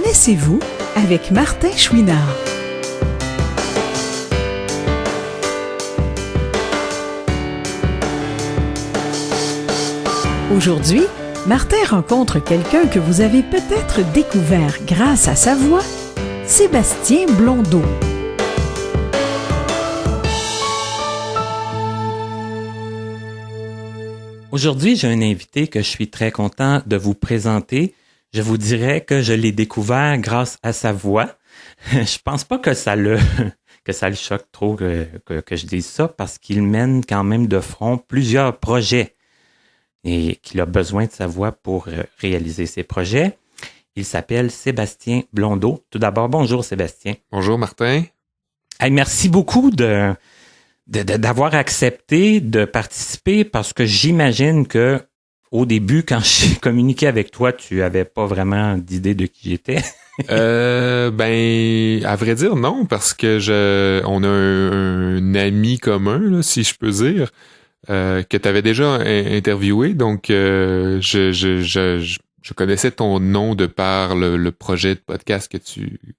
Connaissez-vous avec Martin Chouinard. Aujourd'hui, Martin rencontre quelqu'un que vous avez peut-être découvert grâce à sa voix, Sébastien Blondeau. Aujourd'hui, j'ai un invité que je suis très content de vous présenter. Je vous dirais que je l'ai découvert grâce à sa voix. Je pense pas que ça le choque trop que je dise ça parce qu'il mène quand même de front plusieurs projets et qu'il a besoin de sa voix pour réaliser ses projets. Il s'appelle Sébastien Blondeau. Tout d'abord, bonjour Sébastien. Bonjour Martin. Hey, merci beaucoup d'avoir accepté de participer parce que j'imagine que au début, quand j'ai communiqué avec toi, tu avais pas vraiment d'idée de qui j'étais. À vrai dire, non, parce que on a un ami commun, là, si je peux dire, que tu avais déjà interviewé, donc je connaissais ton nom de par le projet de podcast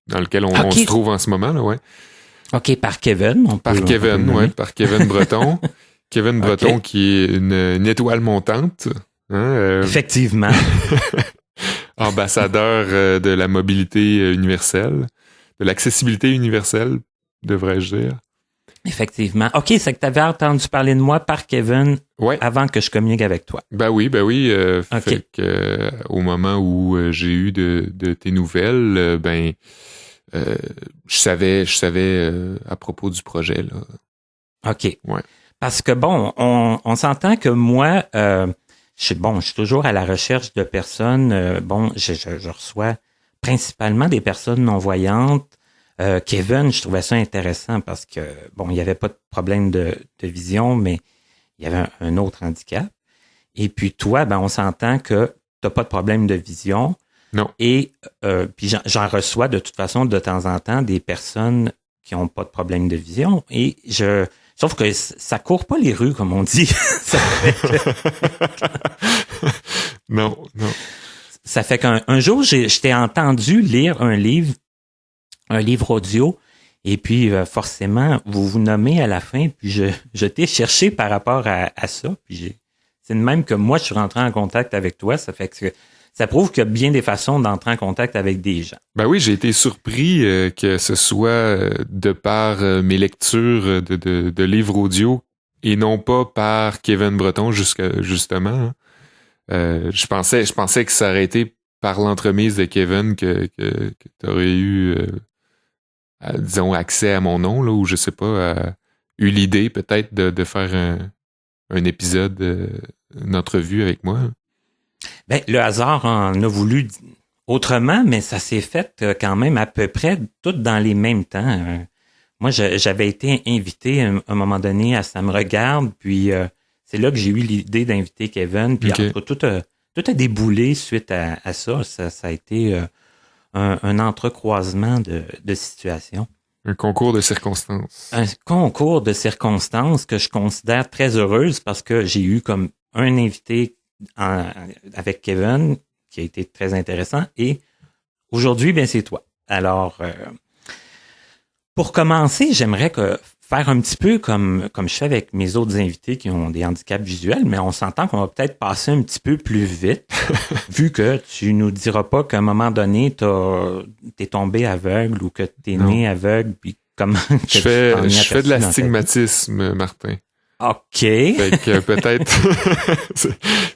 dans lequel on se trouve en ce moment, là, ouais. OK, par Kevin. Par Kevin Breton. Kevin Breton, okay. Qui est une étoile montante. Hein, Effectivement. Ambassadeur de la mobilité universelle, de l'accessibilité universelle, devrais-je dire. Effectivement. OK, c'est que tu avais entendu parler de moi par Kevin avant que je communique avec toi. Ben oui. Okay. Fait que au moment où j'ai eu de tes nouvelles, je savais à propos du projet, là. OK. Ouais. Parce que bon, on s'entend que moi, je suis toujours à la recherche de personnes. Je reçois principalement des personnes non-voyantes. Kevin, je trouvais ça intéressant parce que il n'y avait pas de problème de vision, mais il y avait un autre handicap. Et puis toi, on s'entend que t'as pas de problème de vision. Non. Et puis j'en reçois de toute façon de temps en temps des personnes qui ont pas de problème de vision. Et sauf que ça court pas les rues, comme on dit. Non. Ça fait qu'un jour, je t'ai entendu lire un livre audio, et puis forcément, vous vous nommez à la fin, puis je t'ai cherché par rapport à ça, puis c'est de même que moi, je suis rentré en contact avec toi, ça fait que ça prouve qu'il y a bien des façons d'entrer en contact avec des gens. Ben oui, j'ai été surpris que ce soit de par mes lectures de livres audio et non pas par Kevin Breton justement. Je pensais que ça aurait été par l'entremise de Kevin que tu aurais eu, disons, accès à mon nom, là, ou je sais pas, eu l'idée peut-être de faire un épisode, une entrevue avec moi. Le hasard en a voulu autrement, mais ça s'est fait quand même à peu près tout dans les mêmes temps. Moi, j'avais été invité à un moment donné à Ça me regarde, puis c'est là que j'ai eu l'idée d'inviter Kevin, puis okay. Tout a déboulé suite à ça. Ça a été un entrecroisement de situations. Un concours de circonstances. Un concours de circonstances que je considère très heureuse parce que j'ai eu comme un invité avec Kevin qui a été très intéressant et aujourd'hui, c'est toi. Alors, pour commencer, j'aimerais faire un petit peu comme je fais avec mes autres invités qui ont des handicaps visuels, mais on s'entend qu'on va peut-être passer un petit peu plus vite, vu que tu nous diras pas qu'à un moment donné, t'es tombé aveugle ou que t'es né aveugle, puis comment... Je fais de l'astigmatisme, Martin. OK. Fait que peut-être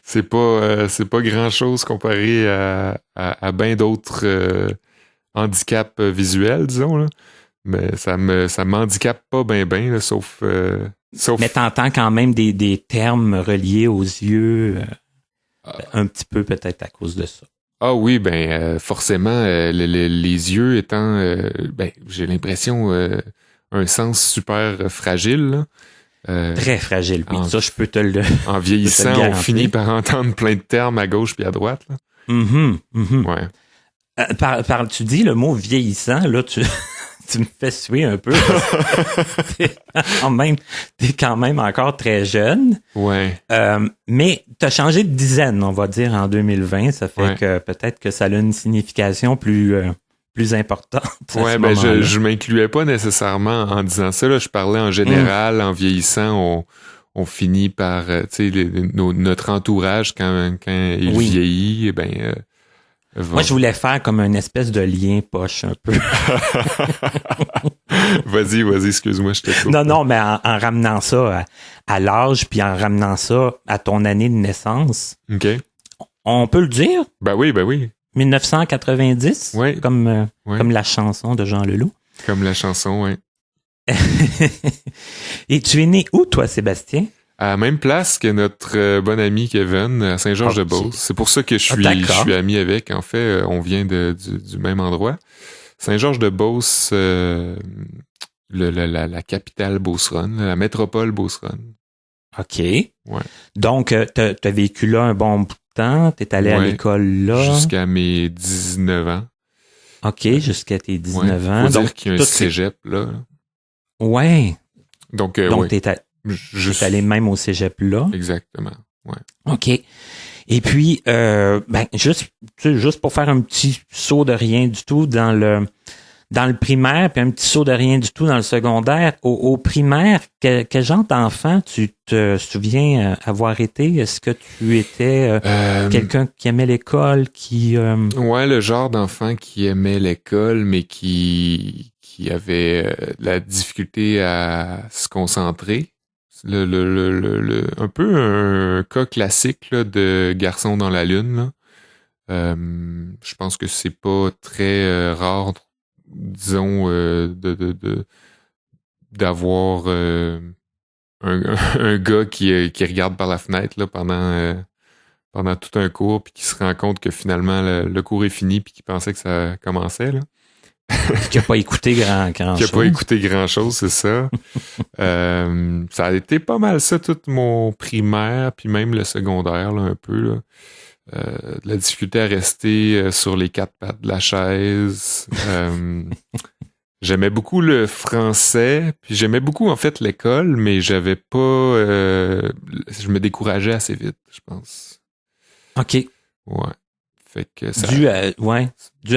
c'est pas grand-chose comparé à bien d'autres handicaps visuels, disons, là. Mais ça m'handicape pas bien, sauf... Mais t'entends quand même des termes reliés aux yeux, un petit peu peut-être à cause de ça. Ah oui, forcément, les yeux étant, j'ai l'impression, un sens super fragile, là. Très fragile, oui. Ça, je peux te le En vieillissant, on finit par entendre plein de termes à gauche puis à droite, là. Mm-hmm. Ouais. Tu dis le mot vieillissant, là, tu me fais suer un peu. T'es quand même encore très jeune. Ouais. Mais t'as changé de dizaine, on va dire, en 2020. Ça fait que peut-être que ça a une signification plus importante. Ouais, ben je m'incluais pas nécessairement en disant ça. Là. Je parlais en général, en vieillissant, on finit par, tu sais, notre entourage quand il vieillit, Moi, je voulais faire comme une espèce de lien poche un peu. Vas-y, excuse-moi, je te coupe. Non, mais en ramenant ça à l'âge, puis en ramenant ça à ton année de naissance. OK. On peut le dire? Ben oui. 1990? Oui. Comme la chanson de Jean Leloup. Comme la chanson, oui. Et tu es né où, toi, Sébastien? À la même place que notre bon ami Kevin, à Saint-Georges-de-Beauce. C'est pour ça que je suis ami avec. En fait, on vient du même endroit. Saint-Georges-de-Beauce, la capitale beauceronne, la métropole beauceronne. OK. Ouais. Donc, t'as vécu là un bon bout de temps. T'es allé à l'école là. Jusqu'à mes 19 ans. OK, jusqu'à tes 19 ans. Faut dire qu'il y a un cégep là. Ouais. Donc t'es allé même au cégep là. Exactement. Ouais. OK. Et puis, juste pour faire un petit saut de rien du tout dans le primaire, puis un petit saut de rien du tout dans le secondaire. Au primaire, quel genre d'enfant tu te souviens avoir été? Est-ce que tu étais quelqu'un qui aimait l'école, Ouais, le genre d'enfant qui aimait l'école, mais qui avait la difficulté à se concentrer. Un peu un cas classique là, de garçon dans la lune. Là. Je pense que c'est pas très rare, disons, d'avoir un gars qui regarde par la fenêtre là, pendant tout un cours, puis qui se rend compte que finalement le cours est fini, puis qui pensait que ça commençait. Là. Qui n'a pas écouté grand-chose. Qui n'a pas écouté grand-chose, c'est ça. Ça a été pas mal ça, tout mon primaire, puis même le secondaire, là, un peu. Là. De la difficulté à rester sur les quatre pattes de la chaise. J'aimais beaucoup le français, puis j'aimais beaucoup, en fait, l'école, mais j'avais pas... je me décourageais assez vite, je pense. OK. Ouais. Fait que ça... Dû à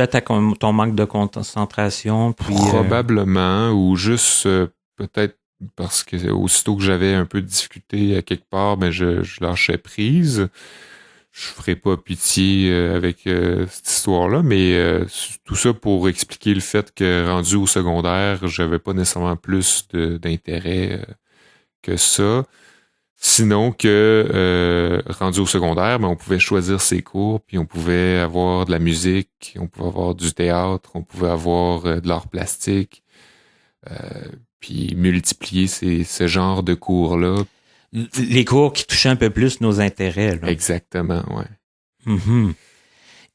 ton manque de concentration. Puis, probablement, ou juste peut-être parce que aussitôt que j'avais un peu de difficulté à quelque part, je lâchais prise. Je ferai pas pitié avec cette histoire-là, mais tout ça pour expliquer le fait que rendu au secondaire, j'avais pas nécessairement plus d'intérêt que ça. Sinon que rendu au secondaire, on pouvait choisir ses cours, puis on pouvait avoir de la musique, on pouvait avoir du théâtre, on pouvait avoir de l'art plastique, puis multiplier ce genre de cours-là. Les cours qui touchaient un peu plus nos intérêts. Là. Exactement, ouais. Mm-hmm.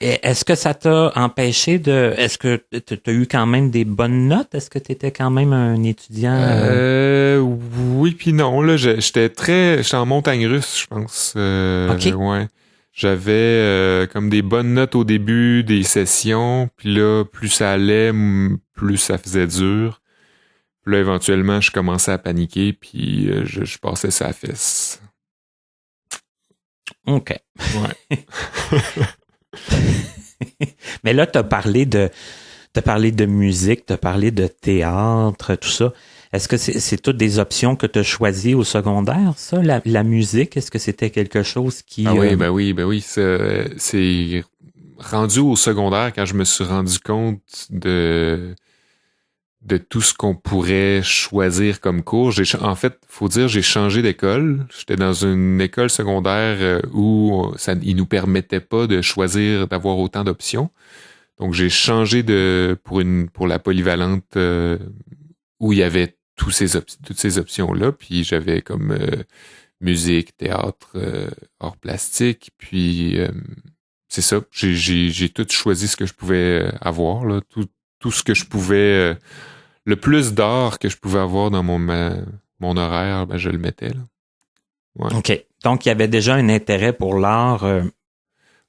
Et est-ce que ça t'a empêché Est-ce que tu as eu quand même des bonnes notes? Est-ce que tu étais quand même un étudiant? Oui puis non. Là, j'étais en montagne russe, je pense. OK. Ouais. J'avais comme des bonnes notes au début des sessions, puis là, plus ça allait, plus ça faisait dur. Puis là, éventuellement, je commençais à paniquer, puis je passais ça à la fesse. OK. Ouais. Mais là, t'as parlé de musique, t'as parlé de théâtre, tout ça. Est-ce que c'est toutes des options que t'as choisies au secondaire, ça, la musique? Est-ce que c'était quelque chose qui... Ah oui, ben oui. C'est rendu au secondaire quand je me suis rendu compte de tout ce qu'on pourrait choisir comme cours. En fait, faut dire, j'ai changé d'école. J'étais dans une école secondaire où il nous permettait pas de choisir, d'avoir autant d'options. Donc, j'ai changé pour la polyvalente où il y avait toutes ces options-là. Puis, j'avais comme musique, théâtre, art plastique. Puis, c'est ça. J'ai tout choisi ce que je pouvais avoir, là. Tout ce que je pouvais... le plus d'art que je pouvais avoir dans mon horaire, je le mettais, là. Ouais. OK. Donc, il y avait déjà un intérêt pour l'art.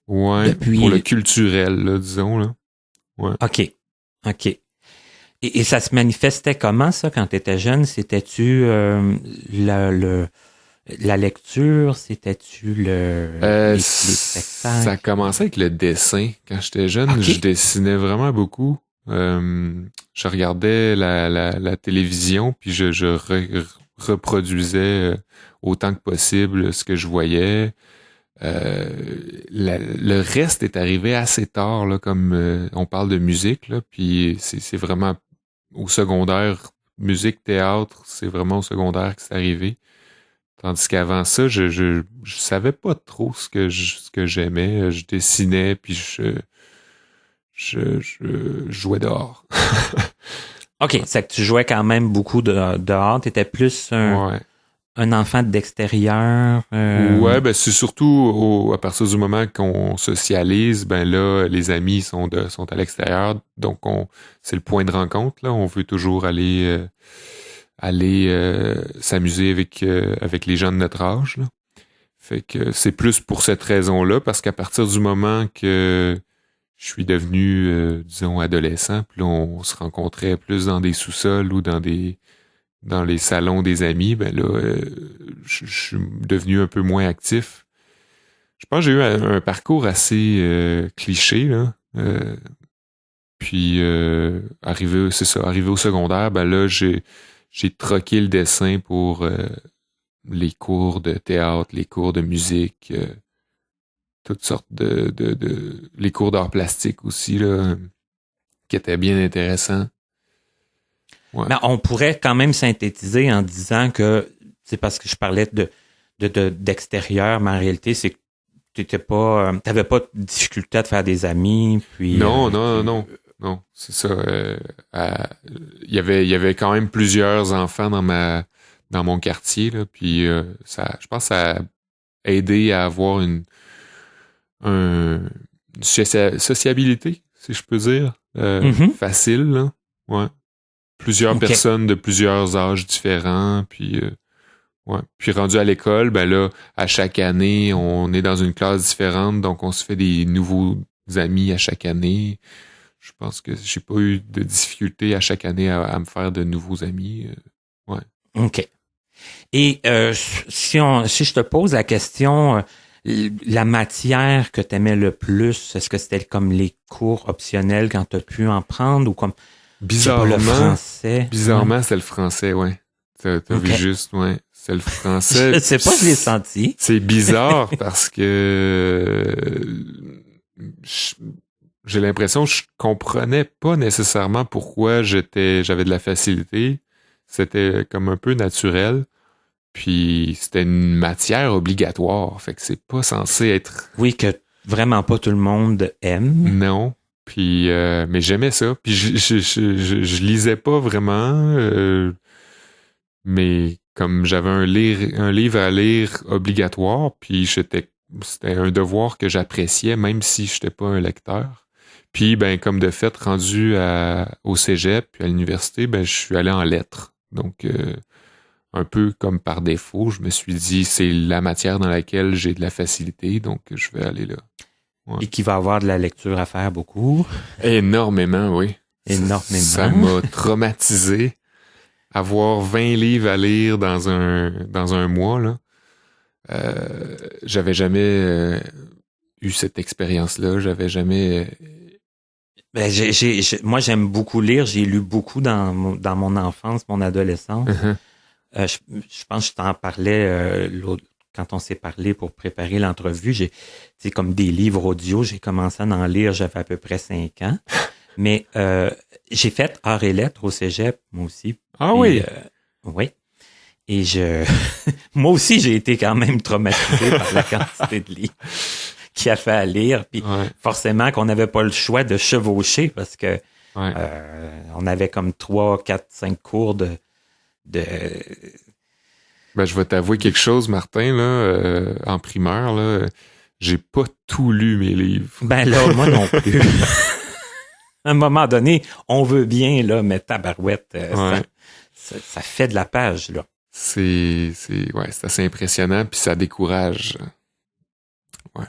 Ouais, pour le culturel, là, disons, là. Ouais. OK. Et ça se manifestait comment, ça, quand tu étais jeune? C'était-tu la lecture? C'était-tu les spectacles? Ça a commencé avec le dessin. Quand j'étais jeune, Ok. je dessinais vraiment beaucoup. Je regardais la télévision, puis je reproduisais autant que possible ce que je voyais. Le reste est arrivé assez tard, là, comme on parle de musique, là, puis c'est vraiment au secondaire, musique, théâtre, c'est vraiment au secondaire que c'est arrivé. Tandis qu'avant ça, je savais pas trop ce que j'aimais. Je dessinais, puis je jouais dehors. OK, c'est que tu jouais quand même beaucoup dehors. Tu étais plus Ouais. un enfant d'extérieur. Ouais, ben c'est surtout à partir du moment qu'on socialise, ben là, les amis sont à l'extérieur, donc c'est le point de rencontre là. On veut toujours aller s'amuser avec les gens de notre âge, là. Fait que c'est plus pour cette raison-là, parce qu'à partir du moment que je suis devenu, disons, adolescent, puis là, on se rencontrait plus dans des sous-sols ou dans les salons des amis, ben là, je suis devenu un peu moins actif. Je pense que j'ai eu un parcours assez cliché, là. Puis arrivé au secondaire, ben là, j'ai troqué le dessin pour les cours de théâtre, les cours de musique, toutes sortes les cours d'art plastique aussi, là, qui étaient bien intéressants. Ouais. Mais on pourrait quand même synthétiser en disant que c'est parce que je parlais d'extérieur, mais en réalité, c'est que t'avais pas de difficulté à te faire des amis, puis Non, c'est ça. Il y avait quand même plusieurs enfants dans mon quartier, là, puis je pense que ça a aidé à avoir une sociabilité, si je peux dire, facile, là. Ouais. Plusieurs Okay. personnes de plusieurs âges différents, puis ouais. Puis rendu à l'école, ben là, à chaque année, on est dans une classe différente, donc on se fait des nouveaux amis à chaque année. Je pense que j'ai pas eu de difficulté à chaque année à me faire de nouveaux amis. Ouais. OK. Et si je te pose la question, la matière que tu aimais le plus, est-ce que c'était comme les cours optionnels quand tu as pu en prendre ou comme Bizarrement, le français? c'est le français, ouais. T'as vu juste, ouais. C'est le français. Je sais pas, je l'ai senti. C'est bizarre parce que j'ai l'impression que je comprenais pas nécessairement pourquoi j'avais de la facilité. C'était comme un peu naturel. Puis c'était une matière obligatoire. Fait que c'est pas censé être... Oui, que vraiment pas tout le monde aime. Non. Puis, mais j'aimais ça. Puis je lisais pas vraiment. Mais comme j'avais un livre à lire obligatoire, puis c'était un devoir que j'appréciais, même si j'étais pas un lecteur. Puis, ben, comme de fait, rendu au cégep, puis à l'université, ben, je suis allé en lettres. Donc, un peu comme par défaut, je me suis dit, c'est la matière dans laquelle j'ai de la facilité, donc je vais aller là. Ouais. Et qui va avoir de la lecture à faire beaucoup. Énormément, oui. Énormément. Ça m'a traumatisé. Avoir 20 livres à lire dans un mois, là. J'avais jamais eu cette expérience-là. J'avais jamais... Ben, moi, j'aime beaucoup lire. J'ai lu beaucoup dans mon enfance, mon adolescence. Je pense que je t'en parlais quand on s'est parlé pour préparer l'entrevue. C'est comme des livres audio. J'ai commencé à en lire, j'avais à peu près 5 ans. Mais j'ai fait arts et lettres au cégep, moi aussi. Ah oui? Oui. Et moi aussi, j'ai été quand même traumatisé par la quantité de livres qu'il a fait à lire. Puis forcément qu'on n'avait pas le choix de chevaucher parce que on avait comme 3, 4, 5 cours de... Ben, je vais t'avouer quelque chose, Martin, là, en primaire, là, j'ai pas tout lu mes livres. Ben là, moi non plus. À un moment donné, on veut bien, là, mais tabarouette, ça fait de la page, là. C'est assez impressionnant, puis ça décourage. Ouais.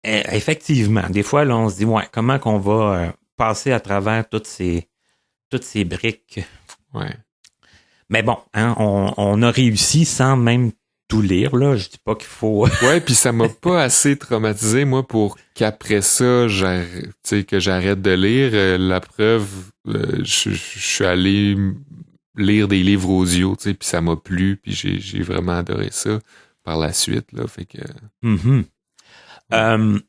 Effectivement. Des fois, là, on se dit, comment qu'on va passer à travers toutes toutes ces briques. Ouais. Mais bon, hein, on a réussi sans même tout lire, là. Je dis pas qu'il faut... Ouais, puis ça m'a pas assez traumatisé, moi, pour qu'après ça, que j'arrête de lire. La preuve, je suis allé lire des livres audio, tu sais, puis ça m'a plu, puis j'ai vraiment adoré ça par la suite, là, fait que... Mm-hmm.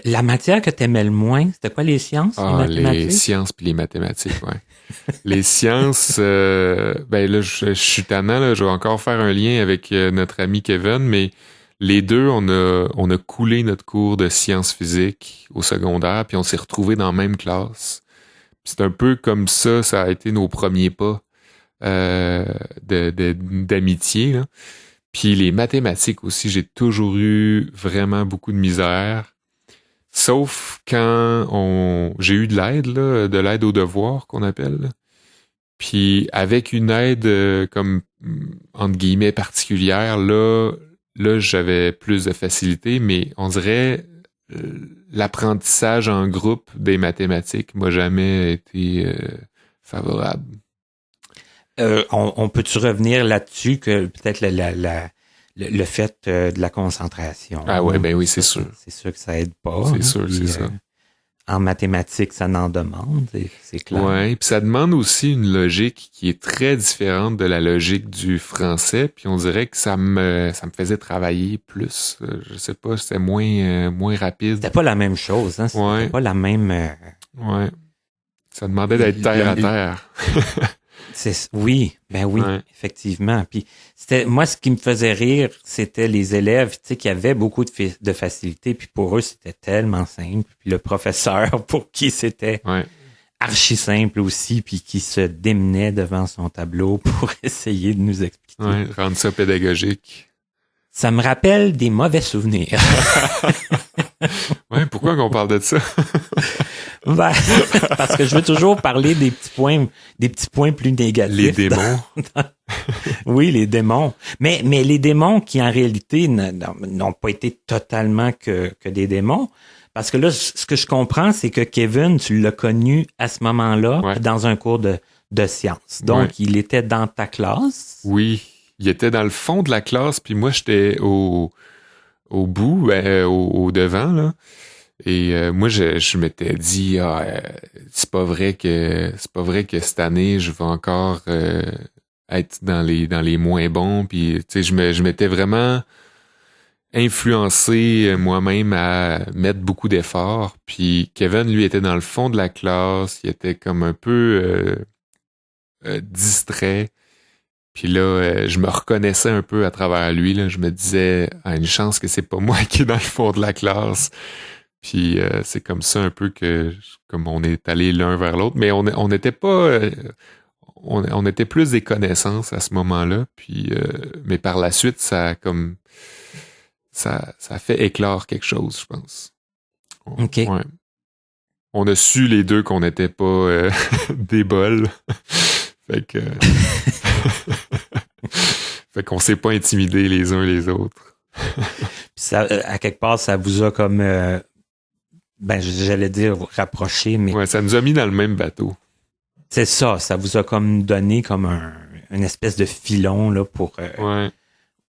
La matière que t'aimais le moins, c'était quoi, les sciences, les mathématiques? Les sciences puis les mathématiques, ouais. Les sciences, ben là, je suis tannant, là, je vais encore faire un lien avec notre ami Kevin, mais les deux, on a coulé notre cours de sciences physiques au secondaire, puis on s'est retrouvés dans la même classe. Puis c'est un peu comme ça a été nos premiers pas d'amitié, là. Puis les mathématiques aussi, j'ai toujours eu vraiment beaucoup de misère. Sauf quand j'ai eu de l'aide aux devoirs qu'on appelle. Là. Puis avec une aide comme entre guillemets particulière, là j'avais plus de facilité, mais on dirait l'apprentissage en groupe des mathématiques m'a jamais été favorable. On peut-tu revenir là-dessus que peut-être le fait de la concentration. Ah ouais, ben oui, c'est sûr. C'est sûr que ça aide pas. C'est sûr, c'est ça. En mathématiques, ça n'en demande, c'est clair. Ouais, puis ça demande aussi une logique qui est très différente de la logique du français, puis on dirait que ça me faisait travailler plus. Je sais pas, c'était moins rapide. C'était pas la même chose, hein. C'était pas la même... Ouais. Ça demandait d'être terre à terre. Oui, effectivement. Puis moi, ce qui me faisait rire, c'était les élèves, tu sais, qui avaient beaucoup de facilité, puis pour eux, c'était tellement simple. Puis le professeur, pour qui c'était archi simple aussi, puis qui se démenait devant son tableau pour essayer de nous expliquer. Ouais, rendre ça pédagogique. Ça me rappelle des mauvais souvenirs. Ouais, pourquoi qu'on parle de ça? Ben, parce que je veux toujours parler des petits points plus négatifs. Les démons. Oui, les démons. Mais les démons qui, en réalité, n'ont pas été totalement que des démons. Parce que là, ce que je comprends, c'est que Kevin, tu l'as connu à ce moment-là, dans un cours de sciences. Donc, il était dans ta classe. Oui, il était dans le fond de la classe, puis moi, j'étais au bout, au devant, là. Et moi, je m'étais dit, c'est pas vrai que cette année, je vais encore être dans les moins bons. Puis, tu sais, je m'étais vraiment influencé moi-même à mettre beaucoup d'efforts. Puis Kevin, lui, était dans le fond de la classe. Il était comme un peu distrait. Puis là, je me reconnaissais un peu à travers lui. Là. Je me disais, une chance que c'est pas moi qui est dans le fond de la classe. Puis c'est comme ça un peu comme on est allé l'un vers l'autre. Mais on n'était pas... on était plus des connaissances à ce moment-là. Puis, mais par la suite, ça a fait éclore quelque chose, je pense. OK. Ouais. On a su les deux qu'on n'était pas des bols. Fait que... fait qu'on s'est pas intimidés les uns les autres. Ça, à quelque part, ça vous a comme... j'allais dire rapproché, mais... Ouais, ça nous a mis dans le même bateau. C'est ça vous a comme donné comme une espèce de filon là, pour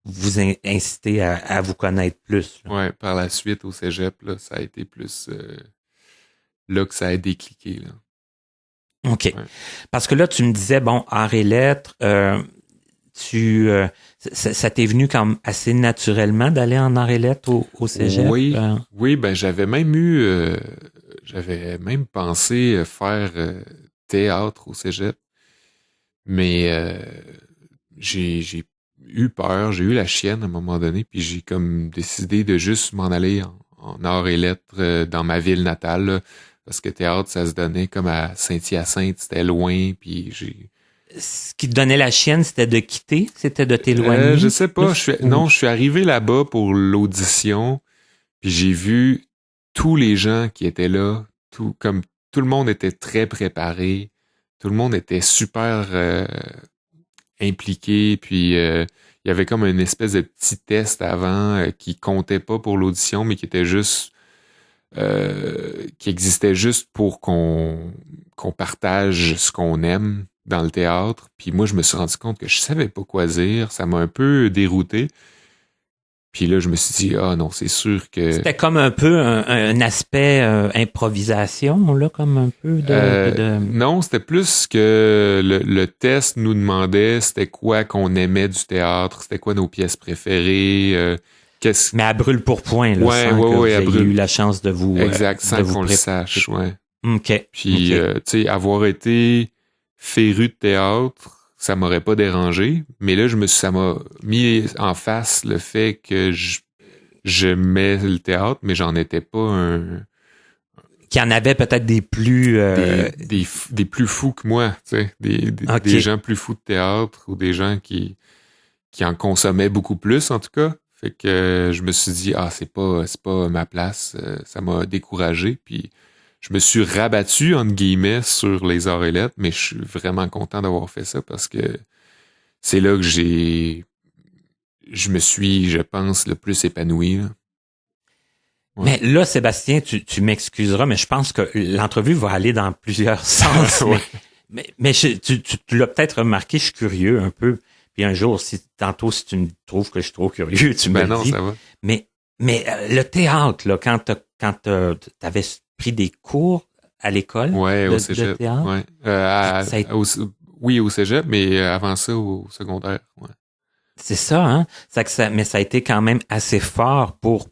vous inciter à vous connaître plus. Là. Ouais, par la suite au cégep, là, ça a été plus là que ça a décliqué. Là. OK. Ouais. Parce que là, tu me disais, arts et lettres, ça t'est venu comme assez naturellement d'aller en arts et lettres au cégep? Oui, ben j'avais même pensé faire théâtre au cégep, mais j'ai eu peur, j'ai eu la chienne à un moment donné, puis j'ai comme décidé de juste m'en aller en arts et lettres dans ma ville natale, là, parce que théâtre, ça se donnait comme à Saint-Hyacinthe, c'était loin, puis j'ai... Ce qui te donnait la chienne, c'était de quitter? C'était de t'éloigner? Je sais pas. Je suis arrivé là-bas pour l'audition, puis j'ai vu tous les gens qui étaient là, tout le monde était très préparé, tout le monde était super impliqué, puis il y avait comme une espèce de petit test avant qui comptait pas pour l'audition, mais qui était juste qui existait juste pour qu'on partage ce qu'on aime dans le théâtre. Puis moi, je me suis rendu compte que je savais pas quoi dire. Ça m'a un peu dérouté. Puis là, je me suis dit, ah non, c'est sûr que... C'était comme un peu un aspect improvisation, là, comme un peu de... Non, c'était plus que le test nous demandait c'était quoi qu'on aimait du théâtre, c'était quoi nos pièces préférées, Mais à brûle pour point, là, sans que vous ayez eu la chance de vous... Exact, sans qu'on le sache, ouais. OK. Puis, tu sais, avoir été féru de théâtre, ça m'aurait pas dérangé, mais là, ça m'a mis en face le fait que j'aimais le théâtre, mais j'en étais pas un... Qu'il y en avait peut-être des plus... Des plus fous que moi, tu sais, des gens plus fous de théâtre ou des gens qui en consommaient beaucoup plus, en tout cas. Fait que je me suis dit, c'est pas ma place, ça m'a découragé, puis je me suis rabattu, entre guillemets, sur les arts et lettres, mais je suis vraiment content d'avoir fait ça parce que c'est là que je me suis, je pense, le plus épanoui. Là. Ouais. Mais là, Sébastien, tu m'excuseras, mais je pense que l'entrevue va aller dans plusieurs sens. Ouais. Mais tu l'as peut-être remarqué, je suis curieux un peu. Puis un jour, tantôt, si tu me trouves que je suis trop curieux, tu me le dis. Ça va. Mais le théâtre, là, quand t'avais pris des cours à l'école au cégep, de théâtre? Ouais. Oui, au cégep, mais avant ça, au secondaire. Ouais. C'est ça, hein? Mais ça a été quand même assez fort pour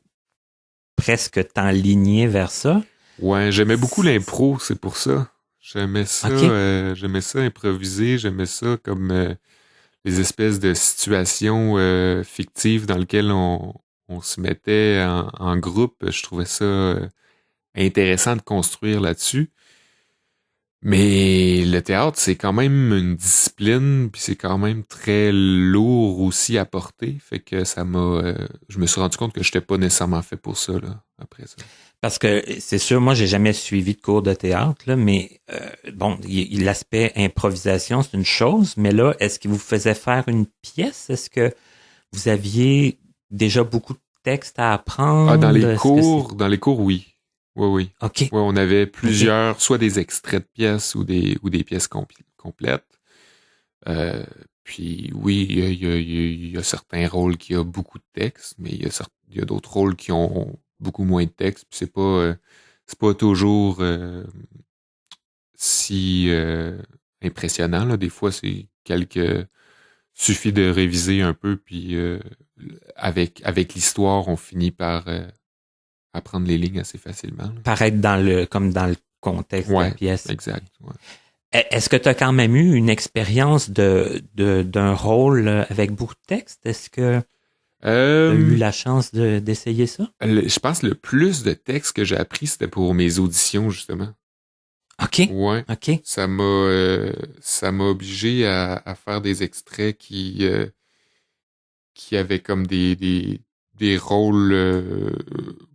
presque t'enligner vers ça. Ouais, j'aimais beaucoup l'impro, c'est pour ça. J'aimais ça, j'aimais ça improviser, j'aimais ça comme les espèces de situations fictives dans lesquelles on se mettait en groupe. Je trouvais ça intéressant de construire là-dessus. Mais le théâtre, c'est quand même une discipline, puis c'est quand même très lourd aussi à porter. Fait que je me suis rendu compte que je n'étais pas nécessairement fait pour ça, là, après ça. Parce que c'est sûr, moi, j'ai jamais suivi de cours de théâtre, là, mais l'aspect improvisation, c'est une chose, mais là, est-ce qu'il vous faisait faire une pièce? Est-ce que vous aviez déjà beaucoup de textes à apprendre? Dans les cours, oui. Oui. OK. Ouais, on avait plusieurs, soit des extraits de pièces ou des pièces complètes. Puis oui, il y a certains rôles qui ont beaucoup de texte, mais il y a d'autres rôles qui ont beaucoup moins de texte. Puis c'est pas toujours si impressionnant, là. Des fois, suffit de réviser un peu, puis avec l'histoire, on finit par apprendre les lignes assez facilement. Là. Paraître comme dans le contexte de la pièce. Exact. Ouais. Est-ce que tu as quand même eu une expérience d'un rôle avec beaucoup de texte? Est-ce que tu as eu la chance d'essayer ça? Je pense que le plus de textes que j'ai appris, c'était pour mes auditions, justement. OK. Ouais. OK. Ça m'a obligé à faire des extraits qui avaient comme des rôles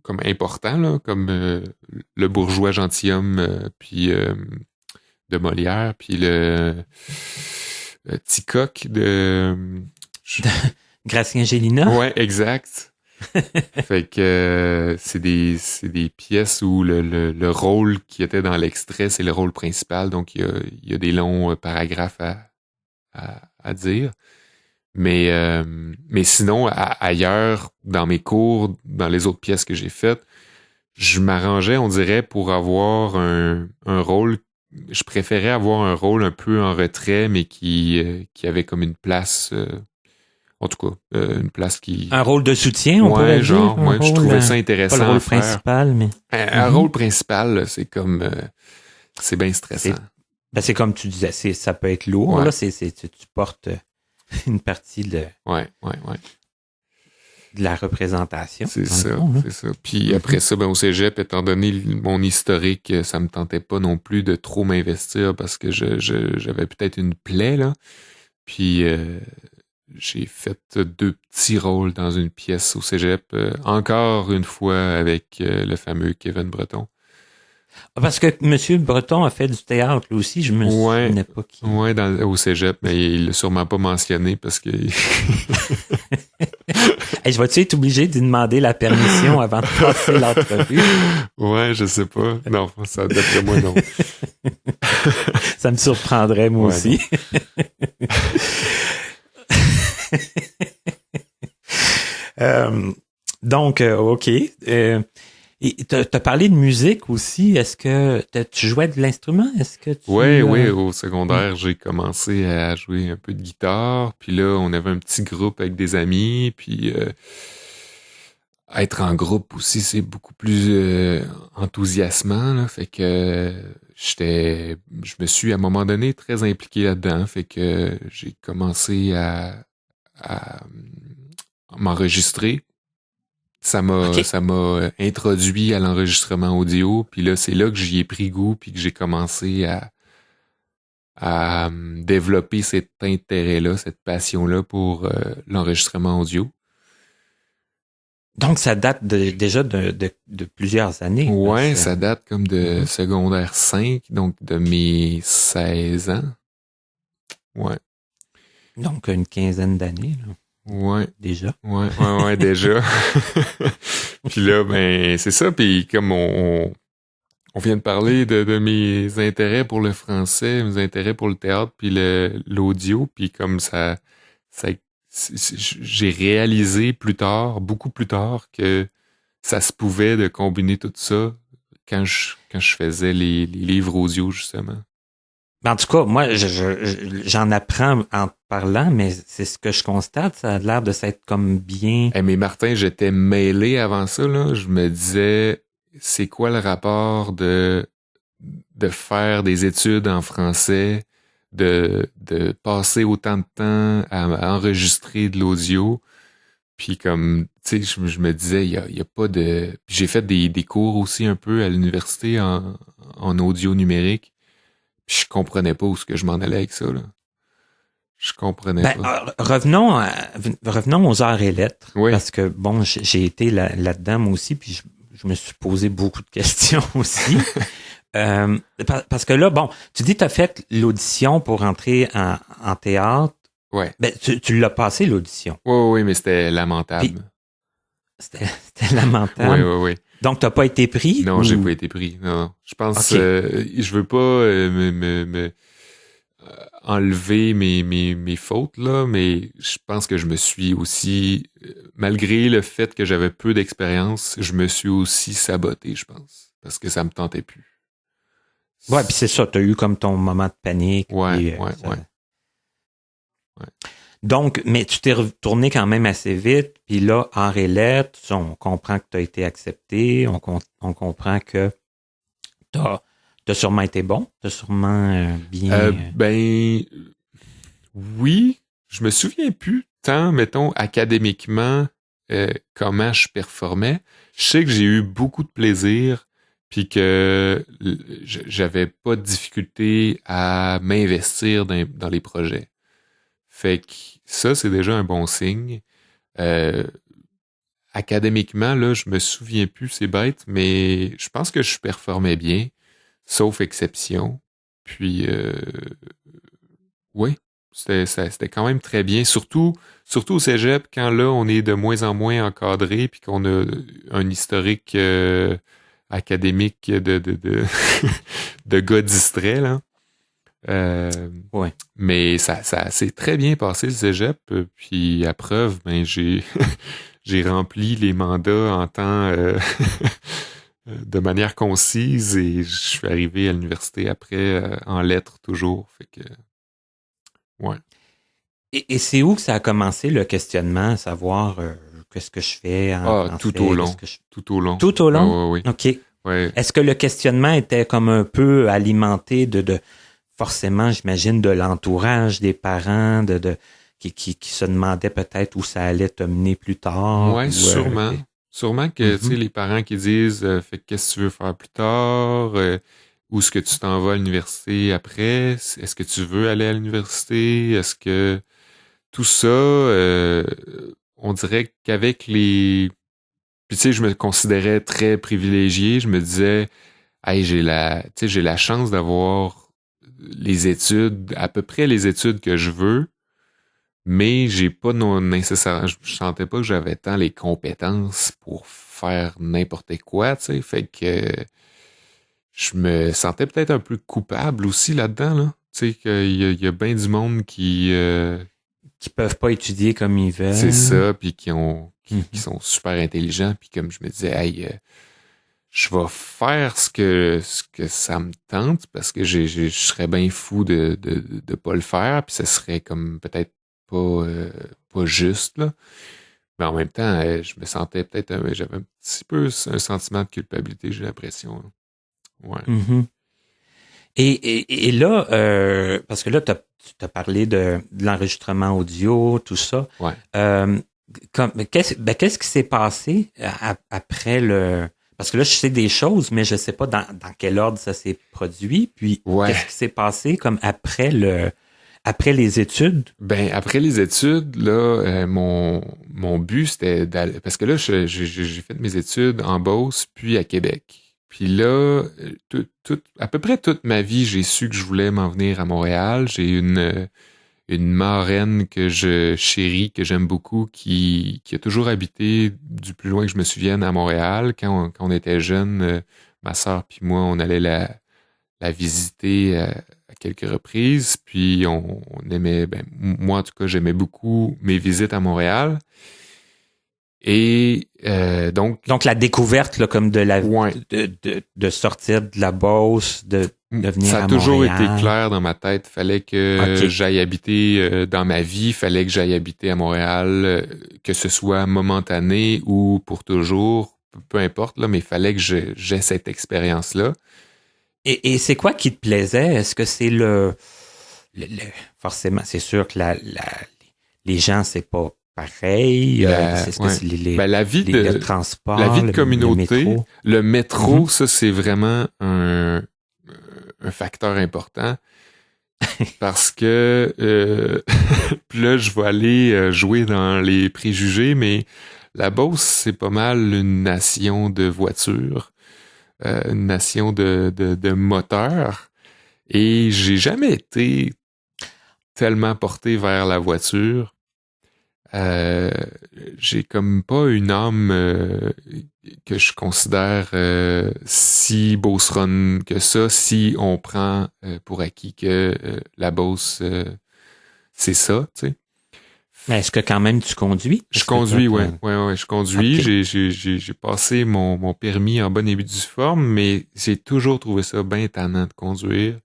comme importants, là, comme le bourgeois gentilhomme, puis de Molière, puis le Ticoc de... Gratien Gélina? Ouais, exact. Fait que c'est des pièces où le rôle qui était dans l'extrait, c'est le rôle principal, donc il y a des longs paragraphes à dire. Mais sinon, ailleurs, dans mes cours, dans les autres pièces que j'ai faites, je m'arrangeais, on dirait, pour avoir un rôle. Je préférais avoir un rôle un peu en retrait, mais qui avait comme une place, en tout cas, une place qui... Un rôle de soutien, on pourrait dire. Ouais, je trouvais ça intéressant. Pas le rôle principal, mais... Un rôle principal, c'est comme... c'est bien stressant. C'est comme tu disais, ça peut être lourd, ouais. Là, tu portes une partie de... Ouais. De la représentation. C'est ça. Puis après ça, au cégep, étant donné mon historique, ça me tentait pas non plus de trop m'investir parce que j'avais peut-être une plaie, là. Puis j'ai fait 2 petits rôles dans une pièce au cégep, encore une fois avec le fameux Kevin Breton. Parce que M. Breton a fait du théâtre, lui aussi, je me souvenais pas qui. Ouais, au cégep, mais il l'a sûrement pas mentionné parce que... Hey, je vais-tu être obligé d'y demander la permission avant de passer l'entrevue? Ouais, je sais pas. Non, ça, d'après moi, non. Ça me surprendrait, moi aussi. Donc, OK. Et t'as parlé de musique aussi. Est-ce que tu jouais de l'instrument? Est-ce que tu... Oui, au secondaire, j'ai commencé à jouer un peu de guitare. Puis là, on avait un petit groupe avec des amis. Puis être en groupe aussi, c'est beaucoup plus enthousiasmant. Là. Fait que je me suis à un moment donné très impliqué là-dedans. Fait que j'ai commencé à m'enregistrer. Ça m'a introduit à l'enregistrement audio, puis là c'est là que j'y ai pris goût, puis que j'ai commencé à développer cet intérêt-là, cette passion-là pour l'enregistrement audio. Donc ça date déjà de plusieurs années. Ouais, ça date comme de secondaire 5, donc de mes 16 ans. Ouais. Donc une quinzaine d'années, là. Ouais. Déjà. Ouais, déjà. Puis là, ben, c'est ça. Puis comme on vient de parler de mes intérêts pour le français, mes intérêts pour le théâtre, puis l'audio, puis comme ça j'ai réalisé plus tard, beaucoup plus tard, que ça se pouvait de combiner tout ça quand je faisais les livres audio, justement. En tout cas, moi, j'en apprends en parlant, mais c'est ce que je constate. Ça a l'air de s'être comme bien... Mais Martin, j'étais mêlé avant ça, là. Je me disais, c'est quoi le rapport de faire des études en français, de passer autant de temps à enregistrer de l'audio, puis comme, tu sais, je me disais, il y a pas de... Puis j'ai fait des cours aussi un peu à l'université en audio numérique. Je comprenais pas où ce que je m'en allais avec ça, là. Je comprenais pas. Revenons aux arts et lettres. Oui. Parce que, bon, j'ai été là-dedans, moi aussi, puis je me suis posé beaucoup de questions aussi. Parce que là, bon, tu dis que tu as fait l'audition pour entrer en théâtre. Ouais. Ben, tu l'as passé, l'audition. Oui, mais c'était lamentable. Puis, c'était lamentable. Oui. Donc, t'as pas été pris? Non, j'ai pas été pris. Non. Je pense, je veux pas me enlever mes fautes, là, mais je pense que je me suis aussi, malgré le fait que j'avais peu d'expérience, je me suis aussi saboté, je pense. Parce que ça me tentait plus. Ouais, puis c'est ça, t'as eu comme ton moment de panique. Ouais. Donc, mais tu t'es retourné quand même assez vite, puis là, arts et lettres, on comprend que tu as été accepté, on comprend que t'as sûrement été bon, t'as sûrement bien... Ben, oui, je me souviens plus tant, mettons, académiquement, comment je performais. Je sais que j'ai eu beaucoup de plaisir, puis que j'avais pas de difficulté à m'investir dans les projets. Fait que ça, c'est déjà un bon signe. Académiquement, là, je me souviens plus, c'est bête, mais je pense que je performais bien, sauf exception. Puis, oui, c'était quand même très bien. Surtout au cégep, quand là, on est de moins en moins encadré, puis qu'on a un historique académique de gars distraits, là. Ouais. Mais ça s'est très bien passé le cégep, puis à preuve, ben j'ai rempli les mandats en temps de manière concise et je suis arrivé à l'université après en lettres toujours, fait que ouais. Et c'est où que ça a commencé le questionnement, à savoir qu'est-ce que je fais tout au long. Tout au long? Oui. OK. Ouais. Est-ce que le questionnement était comme un peu alimenté de forcément, j'imagine, de l'entourage des parents, qui se demandaient peut-être où ça allait te mener plus tard? Ouais, sûrement. Sûrement que, tu sais, les parents qui disent fait qu'est-ce que tu veux faire plus tard? Où est-ce que tu t'en vas à l'université après? Est-ce que tu veux aller à l'université? Est-ce que tout ça, on dirait qu'avec les... Puis tu sais, je me considérais très privilégié. Je me disais, hey, j'ai la chance d'avoir les études, à peu près les études que je veux, mais j'ai pas non nécessairement, je sentais pas que j'avais tant les compétences pour faire n'importe quoi, tu sais, fait que je me sentais peut-être un peu coupable aussi là-dedans, là. Tu sais, qu'il y a bien du monde qui peuvent pas étudier comme ils veulent. c'est ça, puis qui sont super intelligents, puis comme je me disais, hey, je vais faire ce que ça me tente, parce que je serais bien fou de pas le faire, puis ça serait comme peut-être pas juste, là. Mais en même temps, je me sentais j'avais un petit peu un sentiment de culpabilité, j'ai l'impression, là. Ouais. Mm-hmm. Et là, parce que là, tu as parlé de l'enregistrement audio, tout ça. Ouais. Qu'est-ce qui s'est passé après le... Parce que là, je sais des choses, mais je sais pas dans quel ordre ça s'est produit. Puis, qu'est-ce qui s'est passé comme après les études? Ben, après les études, là, mon but, c'était d'aller... Parce que là, j'ai fait mes études en Beauce, puis à Québec. Puis là, à peu près toute ma vie, j'ai su que je voulais m'en venir à Montréal. J'ai une marraine que je chéris, que j'aime beaucoup, qui a toujours habité, du plus loin que je me souvienne, à Montréal. Quand on était jeunes, ma sœur puis moi, on allait la visiter à quelques reprises. Puis on aimait, moi en tout cas, j'aimais beaucoup mes visites à Montréal. Et donc la découverte là, comme de la ouais. de sortir de la Beauce, de venir à Montréal. Ça a toujours été clair dans ma tête. Fallait que j'aille habiter dans ma vie, fallait que j'aille habiter à Montréal, que ce soit momentané ou pour toujours, peu importe là, mais fallait que j'aie cette expérience-là. Et c'est quoi qui te plaisait? Est-ce que c'est le forcément, c'est sûr que les gens, c'est pas pareil. La vie le transport, la vie de communauté, le métro, Mm-hmm. ça c'est vraiment un facteur important parce que puis là je vais aller jouer dans les préjugés, mais la Beauce c'est pas mal une nation de voitures, une nation de moteurs, et j'ai jamais été tellement porté vers la voiture. J'ai comme pas une âme que je considère si beauceronne que ça, si on prend pour acquis que la Beauce, c'est ça, tu sais. Mais est-ce que quand même tu conduis? Je conduis, ouais, je conduis. Okay. J'ai passé mon permis en bonne et due forme, mais j'ai toujours trouvé ça bien tannant de conduire.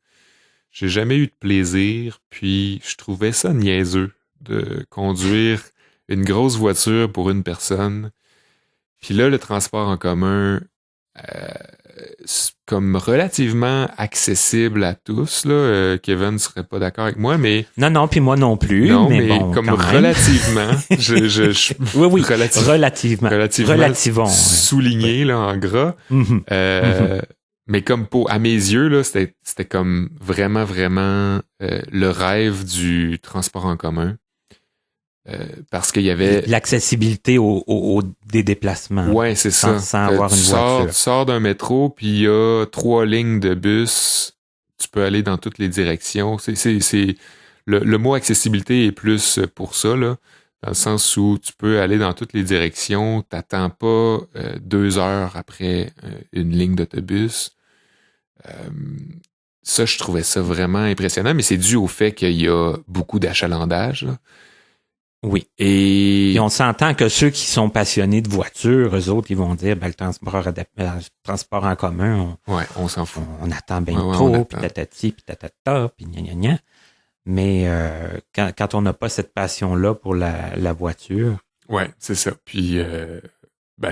J'ai jamais eu de plaisir, puis je trouvais ça niaiseux de conduire une grosse voiture pour une personne. Puis là, le transport en commun, comme relativement accessible à tous, là, Kevin ne serait pas d'accord avec moi, mais... Non, puis moi non plus. Non, mais bon, comme relativement, oui, relativement. Souligné, là, en gras. Mm-hmm. Mais comme à mes yeux, là, c'était comme vraiment, vraiment le rêve du transport en commun. Parce qu'il y avait... L'accessibilité des déplacements. Ouais, c'est ça. Sans avoir une voiture. Tu sors d'un métro, puis il y a 3 lignes de bus. Tu peux aller dans toutes les directions. Le mot accessibilité est plus pour ça, là. Dans le sens où tu peux aller dans toutes les directions. T'attends pas 2 heures après une ligne d'autobus. Ça, je trouvais ça vraiment impressionnant, mais c'est dû au fait qu'il y a beaucoup d'achalandage, là. Oui. Et on s'entend que ceux qui sont passionnés de voitures, eux autres, ils vont dire, le transport en commun, on s'en fout. On attend bien trop, puis tatati, puis tatata, puis gna gna gna. Mais quand on n'a pas cette passion-là pour la voiture. Ouais, c'est ça. Puis,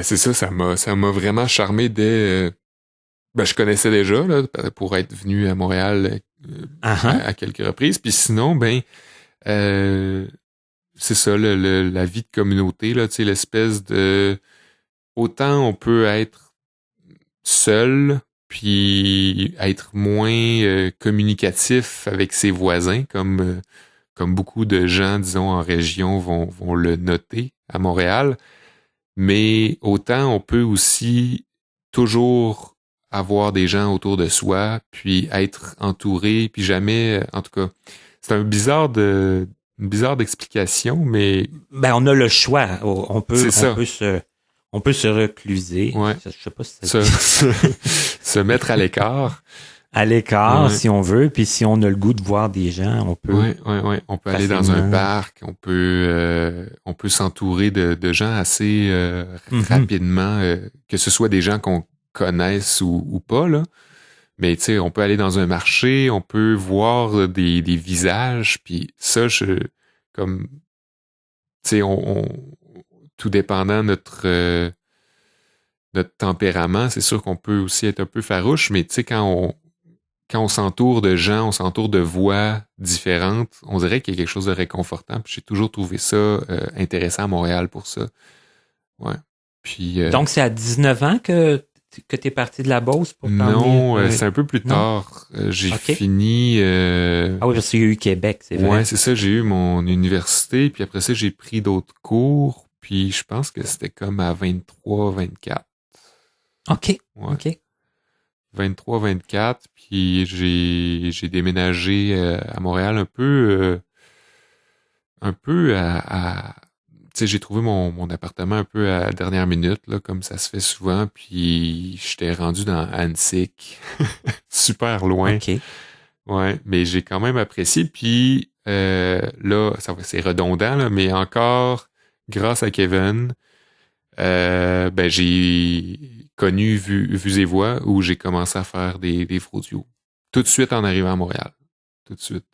c'est ça m'a vraiment charmé dès... je connaissais déjà, là, pour être venu à Montréal à quelques reprises. Puis sinon, c'est ça, la vie de communauté, là, tu sais, l'espèce de... Autant on peut être seul, puis être moins communicatif avec ses voisins, comme beaucoup de gens, disons, en région vont le noter à Montréal. Mais autant on peut aussi toujours avoir des gens autour de soi, puis être entouré, puis jamais, en tout cas, c'est une bizarre d'explication, mais Ben, on a le choix. On peut se recluser. Ouais. Je sais pas si ça se mettre à l'écart. À l'écart, Ouais. si on veut, puis si on a le goût de voir des gens, on peut. Ouais. On peut aller dans un facilement. parc, on peut s'entourer de gens assez rapidement, que ce soit des gens qu'on connaisse ou pas, là. Mais tu sais, on peut aller dans un marché, on peut voir des visages, puis ça, comme, tu sais, tout dépendant notre tempérament, c'est sûr qu'on peut aussi être un peu farouche, mais tu sais, quand on s'entoure de gens, on s'entoure de voix différentes, on dirait qu'il y a quelque chose de réconfortant. Puis j'ai toujours trouvé ça intéressant à Montréal pour ça. Ouais. Puis Donc, c'est à 19 ans que t'es parti de la Beauce pour non, t'emmener? c'est un peu plus Non? tard. J'ai Ok. fini. Ah oui, parce qu'il y a eu Québec, c'est vrai. Ouais, c'est ça. J'ai eu mon université, puis après ça, j'ai pris d'autres cours. Puis je pense que c'était comme à 23, 24. OK. Ouais. OK. 23, 24, puis j'ai déménagé à Montréal un peu à tu sais, j'ai trouvé mon appartement un peu à la dernière minute, là, comme ça se fait souvent, puis j'étais rendu dans Annecy, super loin. OK. Ouais, mais j'ai quand même apprécié, puis là, c'est redondant, là, mais encore, grâce à Kevin, ben j'ai connu Vues et Voix où j'ai commencé à faire des livres audio. Tout de suite en arrivant à Montréal. Tout de suite.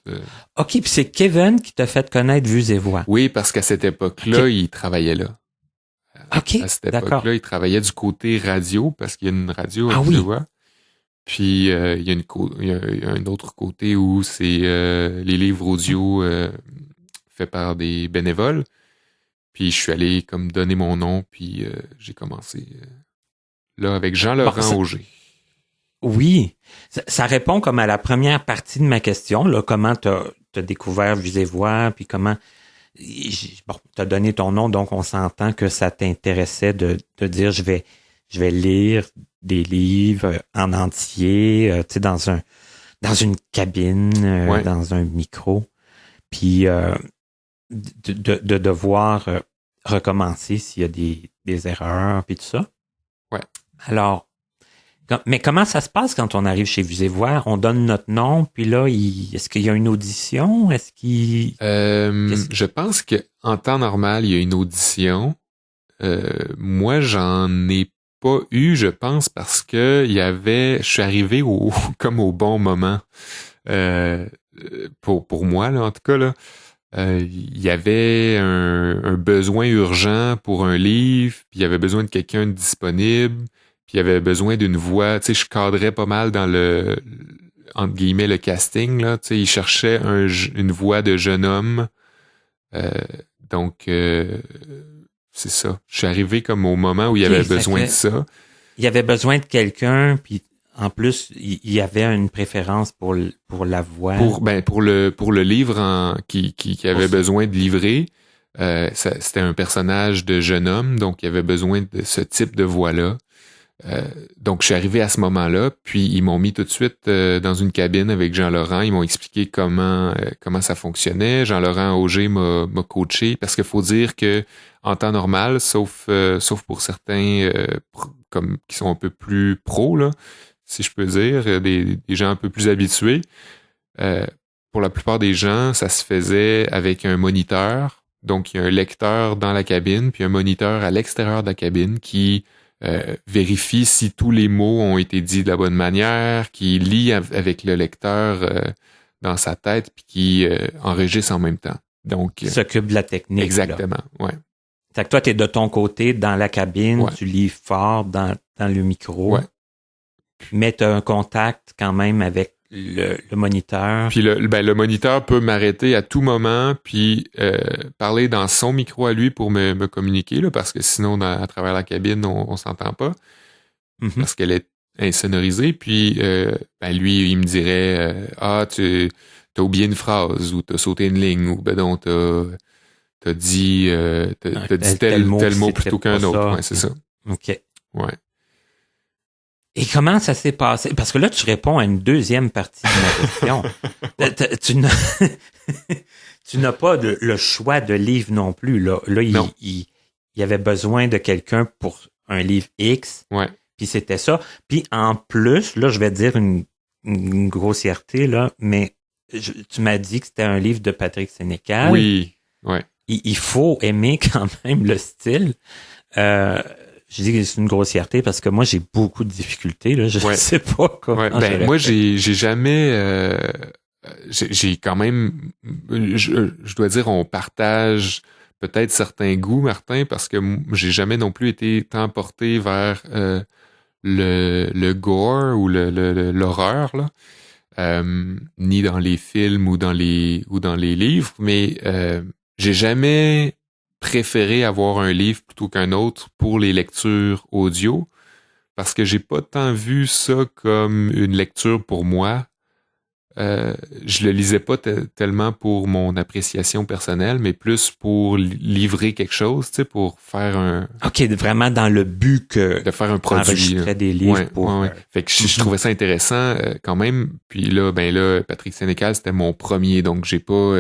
OK, puis c'est Kevin qui t'a fait connaître Vues et Voix. Oui, parce qu'à cette époque-là, Ok. il travaillait là. OK, À cette d'accord. époque-là, il travaillait du côté radio, parce qu'il y a une radio à Ah Vues et oui. Voix. Puis il y a un autre côté où c'est les livres audio faits par des bénévoles. Puis je suis allé comme donner mon nom, puis j'ai commencé là avec Jean-Laurent Auger. Oui, ça répond comme à la première partie de ma question, là, comment t'as découvert Vues et Voix, puis comment... Bon, t'as donné ton nom, donc on s'entend que ça t'intéressait de dire je vais lire des livres en entier, tu sais, dans une cabine, Ouais. dans un micro, puis de devoir recommencer s'il y a des erreurs, puis tout ça. Ouais. Alors, mais comment ça se passe quand on arrive chez Vues et Voix? On donne notre nom, puis là, est-ce qu'il y a une audition? Est-ce qu'il... Je pense que en temps normal, il y a une audition. Moi, j'en ai pas eu, je pense, parce que je suis arrivé comme au bon moment. Pour moi, là, en tout cas, là. Il y avait un besoin urgent pour un livre, puis il y avait besoin de quelqu'un de disponible, puis il y avait besoin d'une voix. Tu sais, je cadrais pas mal dans entre guillemets, le casting, là. Tu sais, il cherchait une voix de jeune homme. Donc, c'est ça. Je suis arrivé comme au moment où il y avait besoin de ça. Il y avait besoin de quelqu'un, puis en plus, il y avait une préférence pour la voix. Pour le livre qui avait besoin de livrer, c'était un personnage de jeune homme, donc il y avait besoin de ce type de voix-là. Donc je suis arrivé à ce moment-là, puis ils m'ont mis tout de suite dans une cabine avec Jean-Laurent. Ils m'ont expliqué comment ça fonctionnait. Jean-Laurent Auger m'a coaché, parce qu'il faut dire que en temps normal, sauf pour certains comme qui sont un peu plus pros, là, si je peux dire, des gens un peu plus habitués. Pour la plupart des gens, ça se faisait avec un moniteur. Donc, il y a un lecteur dans la cabine, puis un moniteur à l'extérieur de la cabine qui vérifie si tous les mots ont été dits de la bonne manière, qui lit avec le lecteur dans sa tête, puis qui enregistre en même temps. Donc, qui s'occupe de la technique. Exactement, là. Ouais. Fait que toi, t'es de ton côté dans la cabine, ouais. Tu lis fort dans le micro. Ouais. Mais tu as un contact quand même avec le moniteur. Puis le moniteur peut m'arrêter à tout moment, puis parler dans son micro à lui pour me communiquer, là, parce que sinon, à travers la cabine, on s'entend pas, parce qu'elle est insonorisée. Puis lui, il me dirait tu t'as oublié une phrase, ou t'as sauté une ligne, ou ben non, t'as dit tel mot plutôt qu'un autre. Ouais, c'est ça. OK. Ouais. Et comment ça s'est passé? Parce que là, tu réponds à une deuxième partie de ma question. Tu n'as pas le choix de livre non plus. Là, il y avait besoin de quelqu'un pour un livre X. Ouais. Puis c'était ça. Puis en plus, là, je vais dire une grossièreté, là, mais tu m'as dit que c'était un livre de Patrick Sénécal. Oui, ouais. Il faut aimer quand même le style. Je dis que c'est une grossièreté parce que moi, j'ai beaucoup de difficultés. Là. Je ne sais pas comment. Ouais. Moi, j'ai jamais... j'ai quand même... Je dois dire, on partage peut-être certains goûts, Martin, parce que j'ai jamais non plus été tant porté vers le gore ou l'horreur, là. Ni dans les films ou dans les livres, mais j'ai jamais préféré avoir un livre plutôt qu'un autre pour les lectures audio, parce que j'ai pas tant vu ça comme une lecture pour moi. Je le lisais pas tellement pour mon appréciation personnelle, mais plus pour livrer quelque chose, tu sais, pour faire un... OK, vraiment dans le but que... De faire un produit. Enregistrer des livres pour... Ouais. Fait que je trouvais ça intéressant quand même. Puis là, Patrick Sénécal, c'était mon premier, donc j'ai pas...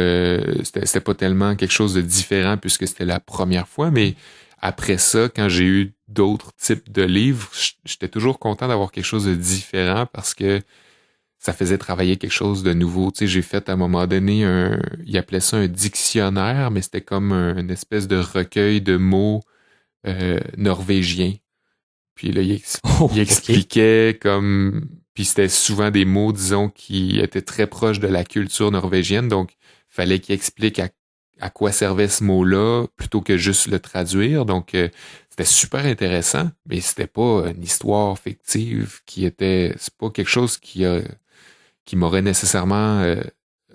c'était pas tellement quelque chose de différent puisque c'était la première fois, mais après ça, quand j'ai eu d'autres types de livres, j'étais toujours content d'avoir quelque chose de différent parce que ça faisait travailler quelque chose de nouveau. Tu sais, j'ai fait à un moment donné il appelait ça un dictionnaire, mais c'était comme une espèce de recueil de mots norvégiens. Puis là, il expliquait comme... Puis c'était souvent des mots, disons, qui étaient très proches de la culture norvégienne, donc fallait qu'il explique à quoi servait ce mot-là plutôt que juste le traduire. Donc, c'était super intéressant, mais c'était pas une histoire fictive c'est pas quelque chose qui m'aurait nécessairement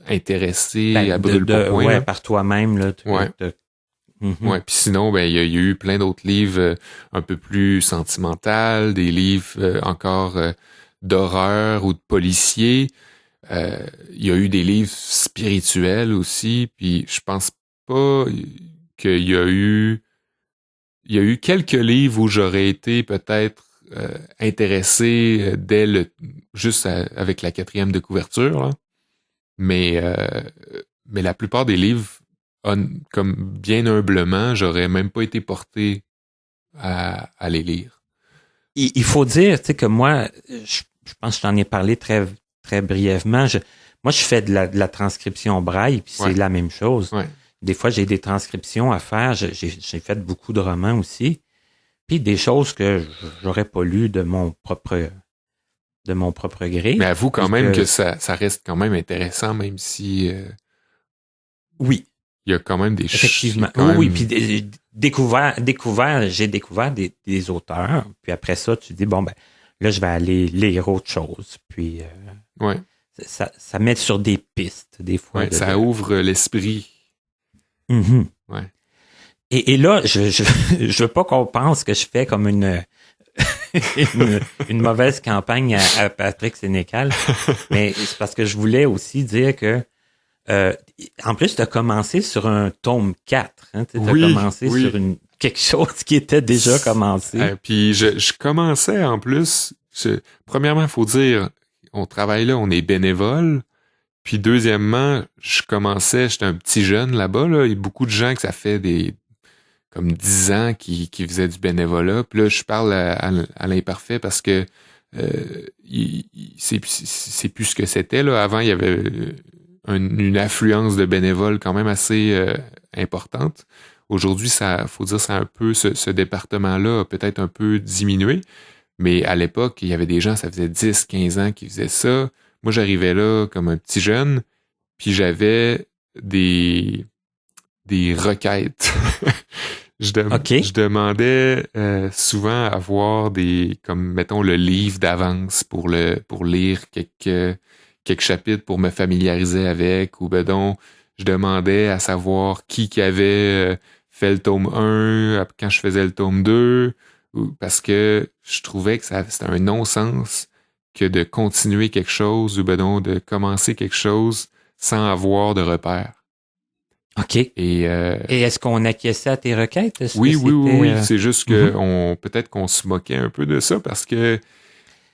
intéressé à brûle pour point. Ouais, par toi-même, là. Ouais, puis sinon, il y a eu plein d'autres livres un peu plus sentimentaux, des livres encore d'horreur ou de policiers. Il y a eu des livres spirituels aussi, puis je pense pas qu'il y a eu... Il y a eu quelques livres où j'aurais été peut-être intéressé juste avec la 4e de couverture, là. Mais la plupart des livres, comme bien humblement, j'aurais même pas été porté à les lire. Il faut dire, tu sais, que moi, je pense que je t'en ai parlé très, très brièvement. Moi, je fais de la transcription braille, puis c'est la même chose. Ouais. Des fois, j'ai des transcriptions à faire. J'ai fait beaucoup de romans aussi. Puis des choses que j'aurais pas lues de mon propre gré. Mais avoue quand même que ça reste quand même intéressant, même si... Oui. Il y a quand même des... Effectivement. Oui, puis j'ai découvert des auteurs. Puis après ça, tu dis, bon, là, je vais aller lire autre chose. Puis ça met sur des pistes, des fois. Ouais, ça ouvre l'esprit. Mm-hmm. Ouais. Et là, je veux pas qu'on pense que je fais comme une mauvaise campagne à Patrick Sénécal, mais c'est parce que je voulais aussi dire que en plus, tu as commencé sur un tome 4. Hein, tu as commencé sur quelque chose qui était déjà commencé. Puis je commençais en plus... Premièrement, il faut dire, on travaille là, on est bénévole. Puis deuxièmement, j'étais un petit jeune là-bas. Là. Il y a beaucoup de gens que ça fait comme 10 ans qui faisaient du bénévolat. Puis là, je parle à l'imparfait parce que c'est plus ce que c'était. Là. Avant, il y avait une affluence de bénévoles quand même assez importante. Aujourd'hui, faut dire, ça a un peu, ce département-là a peut-être un peu diminué. Mais à l'époque, il y avait des gens, ça faisait 10, 15 ans qui faisaient ça. Moi, j'arrivais là comme un petit jeune, puis j'avais des requêtes. Je demandais souvent à avoir comme mettons le livre d'avance pour lire quelques chapitres pour me familiariser avec, ou je demandais à savoir qui avait fait le tome 1 quand je faisais le tome 2, parce que je trouvais que c'était un non-sens que de continuer quelque chose ou de commencer quelque chose sans avoir de repères. OK. Et est-ce qu'on acquiesçait à tes requêtes? Oui. C'est juste que peut-être qu'on se moquait un peu de ça parce que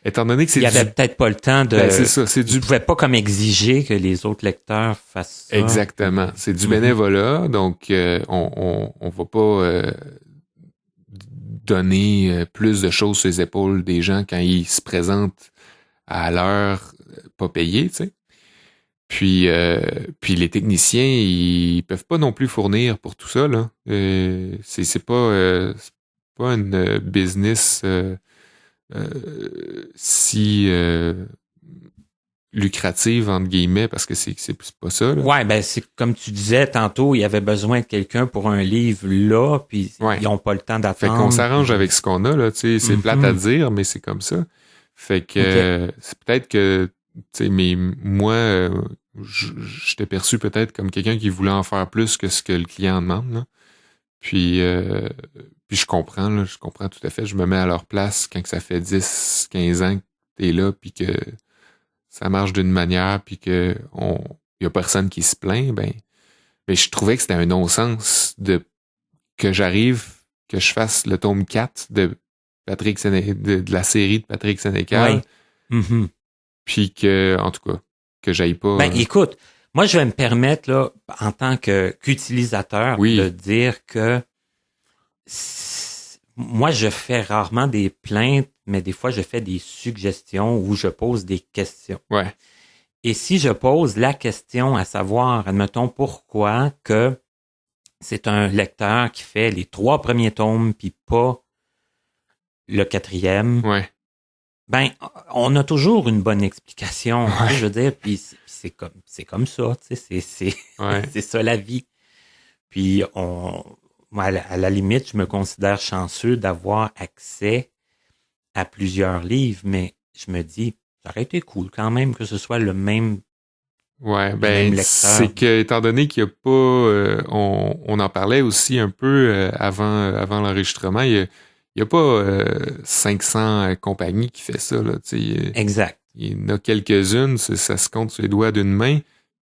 étant donné que c'est Il y avait peut-être pas le temps de... Ben, c'est ça, c'est Il du... pouvait pas comme exiger que les autres lecteurs fassent ça. Exactement. C'est du bénévolat, donc on va pas donner plus de choses sur les épaules des gens quand ils se présentent à l'heure pas payée, tu sais. Puis les techniciens, ils peuvent pas non plus fournir pour tout ça, là. C'est pas une business si lucrative, entre guillemets, parce que c'est pas ça, là. Ouais, ben c'est comme tu disais tantôt, il y avait besoin de quelqu'un pour un livre là, puis ils ont pas le temps d'attendre. Fait qu'on s'arrange avec ce qu'on a, là, tu sais, c'est plate à dire, mais c'est comme ça. Fait que c'est peut-être que, tu sais, mais moi, j'étais perçu peut-être comme quelqu'un qui voulait en faire plus que ce que le client demande, là. Puis je comprends, là, je comprends tout à fait. Je me mets à leur place quand que ça fait 10, 15 ans que t'es là, puis que ça marche d'une manière, puis que y a personne qui se plaint, ben je trouvais que c'était un non-sens que je fasse le tome 4 de de la série de Patrick Sénécal. Ouais. Mm-hmm. Puis que, en tout cas, que j'aille pas. Ben, écoute, moi, je vais me permettre, là, en tant qu'utilisateur, de dire que moi, je fais rarement des plaintes, mais des fois, je fais des suggestions ou je pose des questions. Ouais. Et si je pose la question à savoir, admettons, pourquoi que c'est un lecteur qui fait les 3 premiers tomes puis pas le 4e, ouais. Ben, on a toujours une bonne explication, ouais. Je veux dire, puis c'est comme ça, tu sais, c'est ça la vie. Puis moi, à la limite, je me considère chanceux d'avoir accès à plusieurs livres, mais je me dis, ça aurait été cool quand même que ce soit le même. Ouais, ben c'est que étant donné qu'il y a pas, on en parlait aussi un peu avant l'enregistrement, il y a pas 500 compagnies qui fait ça, là, tu sais. Exact. Il y en a quelques-unes, ça se compte sur les doigts d'une main.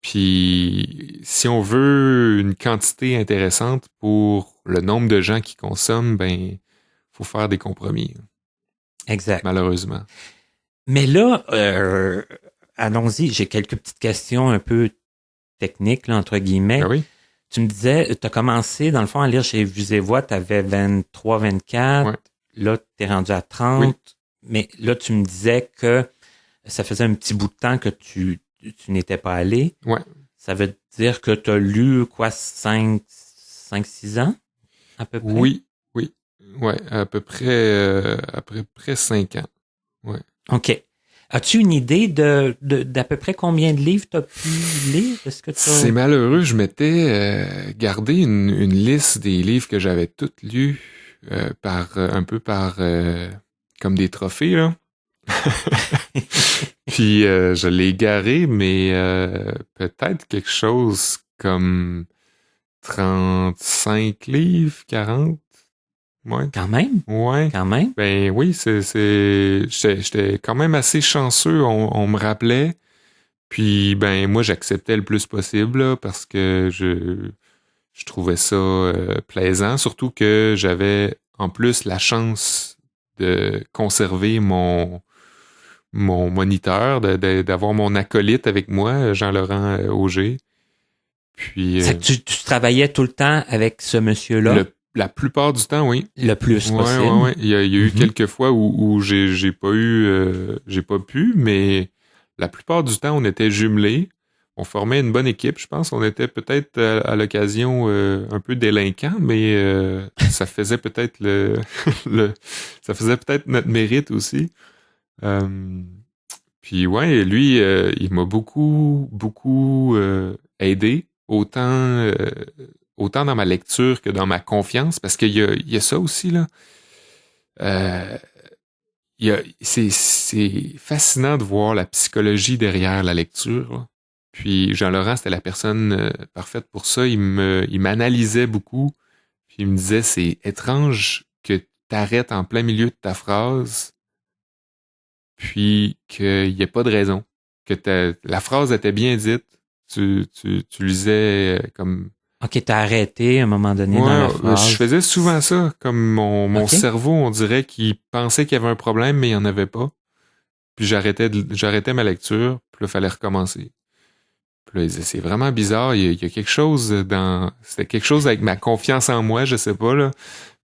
Puis si on veut une quantité intéressante pour le nombre de gens qui consomment, ben faut faire des compromis. Exact. Malheureusement. Mais là, allons-y, j'ai quelques petites questions un peu techniques, là, entre guillemets. Ah oui? Tu me disais, tu as commencé, dans le fond, à lire chez Vues et Voix, tu avais 23, 24. Ouais. Là, tu es rendu à 30. Oui. Mais là, tu me disais que ça faisait un petit bout de temps que tu n'étais pas allé. Ouais. Ça veut dire que tu as lu, quoi, 5, 6 ans, à peu près? Oui. Ouais, à peu près 5 ans. Ouais. OK. As-tu une idée d'à peu près combien de livres tu as pu lire? C'est malheureux, je m'étais gardé une liste des livres que j'avais toutes lus un peu par comme des trophées, là. Puis je l'ai garé, mais peut-être quelque chose comme 35 livres, 40. Ouais. Quand même? Ouais. Quand même? Ben oui, j'étais quand même assez chanceux, on me rappelait. Puis ben moi j'acceptais le plus possible là, parce que je trouvais ça plaisant, surtout que j'avais en plus la chance de conserver mon moniteur, d'avoir mon acolyte avec moi, Jean-Laurent Auger. Puis tu travaillais tout le temps avec ce monsieur-là? La plupart du temps, oui. Le plus possible. Ouais. Il y a eu quelques fois où j'ai pas pu, mais la plupart du temps, on était jumelés. On formait une bonne équipe, je pense. On était peut-être à l'occasion un peu délinquants, mais ça faisait peut-être ça faisait peut-être notre mérite aussi. Puis ouais, lui, il m'a beaucoup aidé, autant dans ma lecture que dans ma confiance, parce qu'il y a ça aussi, là. C'est fascinant de voir la psychologie derrière la lecture, là. Puis Jean-Laurent, c'était la personne parfaite pour ça. Il m'analysait beaucoup, puis il me disait, c'est étrange que t'arrêtes en plein milieu de ta phrase, puis qu'il n'y ait pas de raison, que la phrase était bien dite, tu lisais comme... OK, t'as arrêté à un moment donné dans la phrase. Je faisais souvent ça, comme mon cerveau, on dirait qu'il pensait qu'il y avait un problème, mais il n'y en avait pas. puis j'arrêtais ma lecture, puis là, il fallait recommencer. Puis là, il disait, c'est vraiment bizarre, il y a quelque chose c'était quelque chose avec ma confiance en moi, je sais pas, là.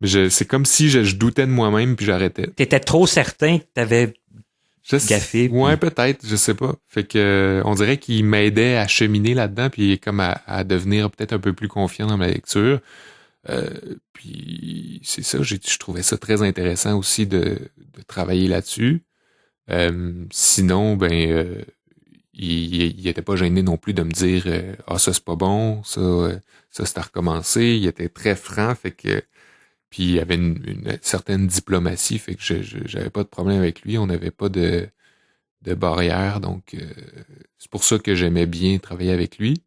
Mais c'est comme si je doutais de moi-même, puis j'arrêtais. T'étais trop certain que t'avais gaffé. Ouais, peut-être, je sais pas. Fait que, on dirait qu'il m'aidait à cheminer là-dedans, puis comme à devenir peut-être un peu plus confiant dans ma lecture. Puis c'est ça, je trouvais ça très intéressant aussi de travailler là-dessus. Sinon, il était pas gêné non plus de me dire ça c'est pas bon, ça c'est à recommencer. Il était très franc, fait que puis il y avait une certaine diplomatie, fait que j'avais pas de problème avec lui, on n'avait pas de barrière, donc c'est pour ça que j'aimais bien travailler avec lui.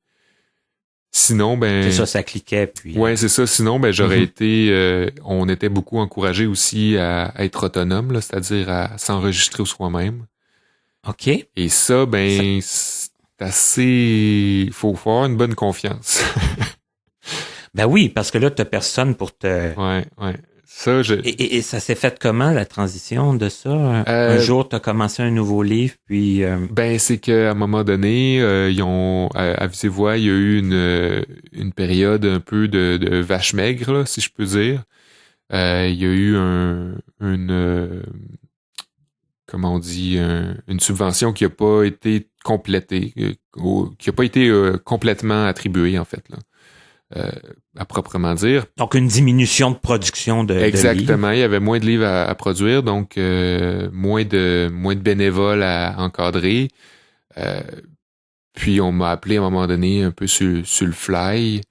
Sinon, c'est ça cliquait, puis... Ouais, c'est ça. Sinon, j'aurais été... on était beaucoup encouragés aussi à être autonome, là, c'est-à-dire à s'enregistrer soi-même. OK. Et ça, c'est assez... Faut avoir une bonne confiance. Oui, parce que là, t'as personne pour te... Ouais. Ça, Et ça s'est fait comment, la transition de ça? Un jour, t'as commencé un nouveau livre, puis... c'est qu'à un moment donné, ils ont... À Visivoix, il y a eu une période un peu de vache maigre, là, si je peux dire. Il y a eu comment on dit, une subvention qui n'a pas été complétée, qui n'a pas été complètement attribuée, en fait, là. À proprement dire. Donc, une diminution de production de Exactement. livres. Il y avait moins de livres à produire, donc moins de bénévoles à encadrer. Puis, on m'a appelé à un moment donné un peu sur le fly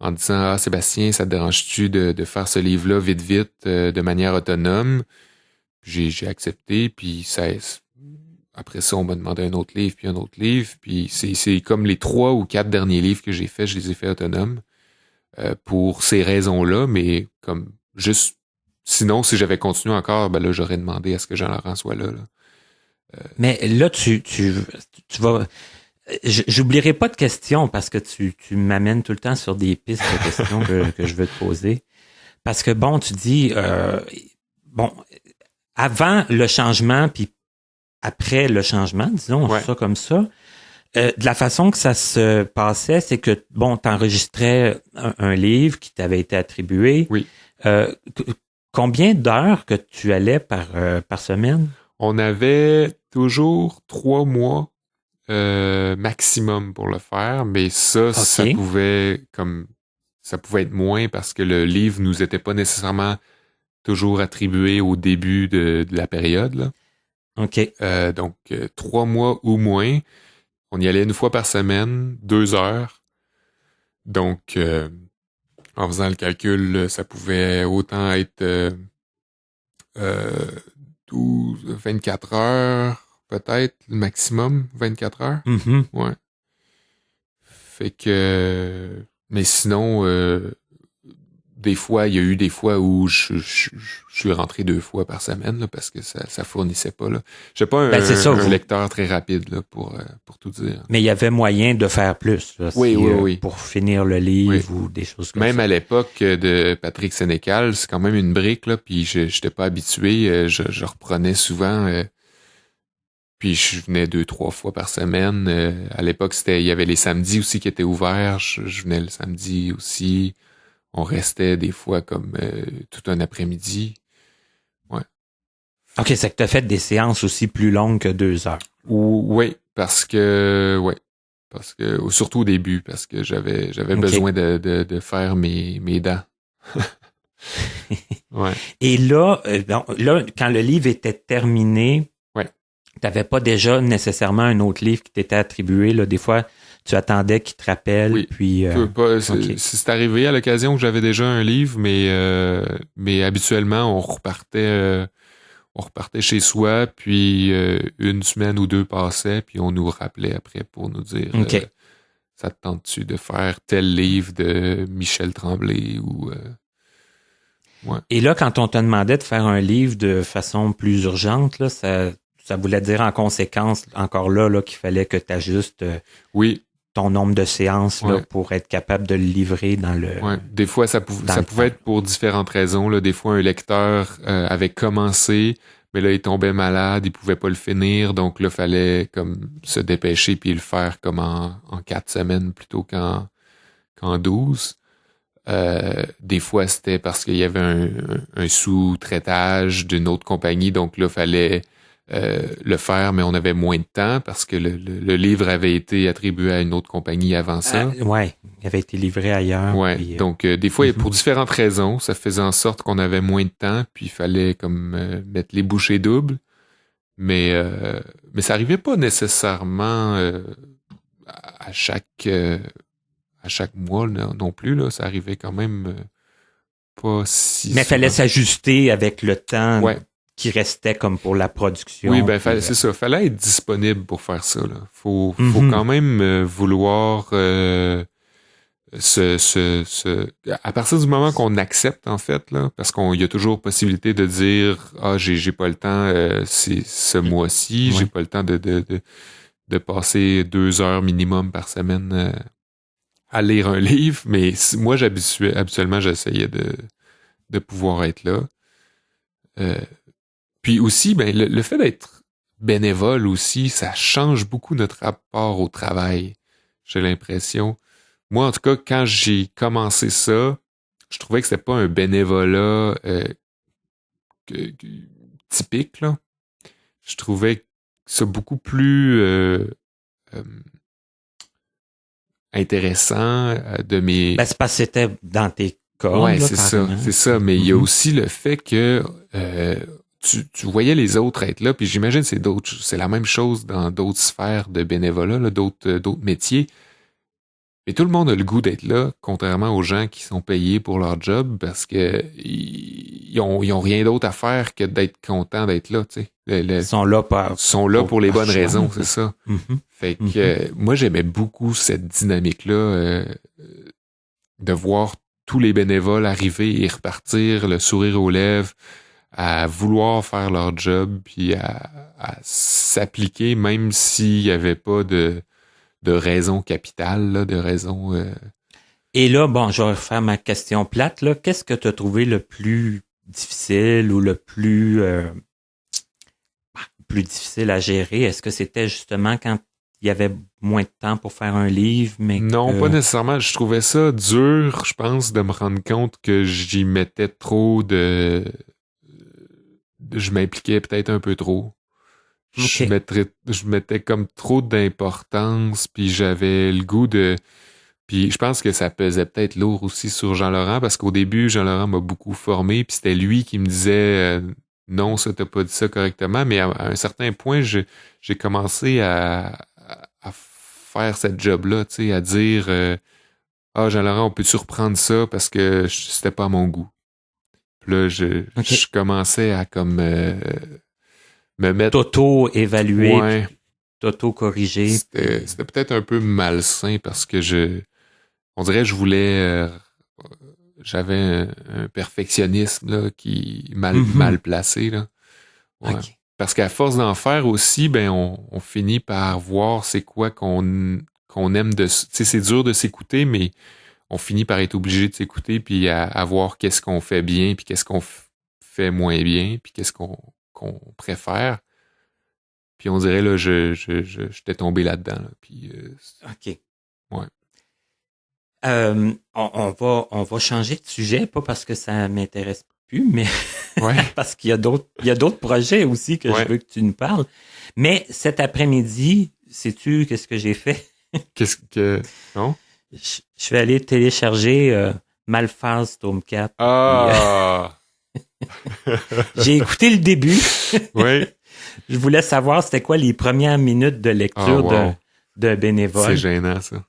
en disant « Ah, Sébastien, ça te dérange-tu de faire ce livre-là vite, de manière autonome? » J'ai accepté, puis après ça, on m'a demandé un autre livre, puis un autre livre. Puis, c'est comme les 3 ou 4 derniers livres que j'ai faits, je les ai faits autonomes. Pour ces raisons-là, mais comme juste sinon, si j'avais continué encore, là, j'aurais demandé à ce que Jean-Laurent soit là. Mais là, tu vas... J'oublierai pas de questions parce que tu m'amènes tout le temps sur des pistes de questions que je veux te poser. Parce que tu dis avant le changement, puis après le changement, disons ça comme ça, de la façon que ça se passait, c'est que, t'enregistrais un livre qui t'avait été attribué. Oui. Combien d'heures que tu allais par semaine? On avait toujours 3 mois maximum pour le faire, mais ça pouvait être moins parce que le livre nous était pas nécessairement toujours attribué au début de la période, là. OK. Donc, 3 mois ou moins. On y allait 1 fois par semaine, 2 heures. Donc, en faisant le calcul, ça pouvait autant être 24 heures, peut-être, le maximum, 24 heures. Mm-hmm. Ouais. Fait que... Mais sinon, des fois, il y a eu des fois où je suis rentré 2 fois par semaine, là, parce que ça fournissait pas, là. J'ai pas un lecteur très rapide, là, pour tout dire. Mais il y avait moyen de faire plus, là, oui. pour finir le livre ou des choses comme ça. Même à l'époque de Patrick Sénécal, c'est quand même une brique, là, puis j'étais pas habitué, je reprenais souvent, puis je venais 2-3 fois par semaine. À l'époque, il y avait les samedis aussi qui étaient ouverts, je venais le samedi aussi. On restait des fois comme tout un après-midi. Ouais. OK, c'est que tu as fait des séances aussi plus longues que 2 heures. Oui, parce que surtout au début, parce que j'avais besoin de faire mes dents. Ouais. Et là, quand le livre était terminé, t'avais pas déjà nécessairement un autre livre qui t'était attribué, là. Des fois, tu attendais qu'il te rappelle, puis... c'est arrivé à l'occasion que j'avais déjà un livre, mais habituellement, on repartait chez soi, puis 1 semaine ou 2 passait, puis on nous rappelait après pour nous dire ça te tente-tu de faire tel livre de Michel Tremblay ou... Ouais. Et là, quand on te demandait de faire un livre de façon plus urgente, là, ça voulait dire en conséquence, encore là qu'il fallait que tu ajustes ton nombre de séances là, pour être capable de le livrer dans le... Ouais. Des fois, ça pouvait être pour différentes raisons, là. Des fois, un lecteur avait commencé, Mais là, il tombait malade, il pouvait pas le finir, donc là, fallait comme se dépêcher puis le faire comme en 4 semaines plutôt qu'en 12. Des fois, c'était parce qu'il y avait un sous-traitage d'une autre compagnie, donc là, fallait le faire, mais on avait moins de temps parce que le livre avait été attribué à une autre compagnie avant ça. Ouais, il avait été livré ailleurs. Ouais, puis, donc des fois, pour différentes raisons, ça faisait en sorte qu'on avait moins de temps, puis il fallait comme mettre les bouchées doubles. Mais ça arrivait pas nécessairement à chaque mois non plus, là. Ça arrivait quand même pas si mais il fallait s'ajuster avec le temps ouais. qui restait comme pour la production. Oui, ben c'est ça. Fallait être disponible pour faire ça, là. Faut quand même vouloir à partir du moment qu'on accepte, en fait, là, parce qu'il y a toujours possibilité de dire j'ai pas le temps c'est ce mois-ci, j'ai pas le temps de passer 2 heures minimum par semaine à lire un livre, mais moi habituellement j'essayais de pouvoir être là. Puis aussi, ben le fait d'être bénévole aussi, ça change beaucoup notre rapport au travail. J'ai l'impression. Moi, en tout cas, quand j'ai commencé ça, je trouvais que c'était pas un bénévolat typique, là. Je trouvais ça beaucoup plus intéressant de mes... Ben, c'est parce que c'était dans tes cordes. Ouais, là, c'est ça. Mais il y a aussi le fait que tu voyais les autres être là, puis j'imagine c'est la même chose dans d'autres sphères de bénévolat, là, d'autres métiers. Mais tout le monde a le goût d'être là, contrairement aux gens qui sont payés pour leur job, parce que ils ont rien d'autre à faire que d'être contents d'être là, tu sais. Ils sont là pour les bonnes raisons, c'est ça. Fait que moi, j'aimais beaucoup cette dynamique-là, de voir tous les bénévoles arriver et repartir, le sourire aux lèvres, à vouloir faire leur job, puis à s'appliquer, même s'il n'y avait pas de raison capitale, là, de raison... Et là, bon, je vais faire ma question plate, là. Qu'est-ce que tu as trouvé le plus difficile ou le plus difficile à gérer? Est-ce que c'était justement quand il y avait moins de temps pour faire un livre? Mais non, pas nécessairement. Je trouvais ça dur, je pense, de me rendre compte que j'y mettais trop je m'impliquais peut-être un peu trop. Okay. Je mettais comme trop d'importance, puis j'avais le goût de... Puis je pense que ça pesait peut-être lourd aussi sur Jean-Laurent, parce qu'au début, Jean-Laurent m'a beaucoup formé, puis c'était lui qui me disait non, ça t'as pas dit ça correctement, mais à un certain point, j'ai commencé à faire cette job-là, tu sais, à dire Jean-Laurent, on peut-tu reprendre ça parce que c'était pas à mon goût. Puis là, je commençais à comme... me mettre... T'auto-évaluer, ouais. T'auto-corriger. C'était peut-être un peu malsain parce que on dirait que je voulais... j'avais un perfectionnisme là, qui mal placé. Là. Ouais. Okay. Parce qu'à force d'en faire aussi, ben on finit par voir c'est quoi qu'on aime de... Tu sais, c'est dur de s'écouter, mais on finit par être obligé de s'écouter puis à voir qu'est-ce qu'on fait bien puis qu'est-ce qu'on fait moins bien puis qu'est-ce qu'on préfère. Puis on dirait, là, j'étais tombé là-dedans. Là, puis, OK. Ouais. On va changer de sujet, pas parce que ça m'intéresse plus, mais ouais. parce qu'il y a d'autres projets aussi que je veux que tu nous parles. Mais cet après-midi, sais-tu qu'est-ce que j'ai fait? Qu'est-ce que... Non? Je vais aller télécharger Malphase Tome 4. Ah! J'ai écouté le début. Oui. Je voulais savoir c'était quoi les premières minutes de lecture de bénévole. C'est gênant, ça.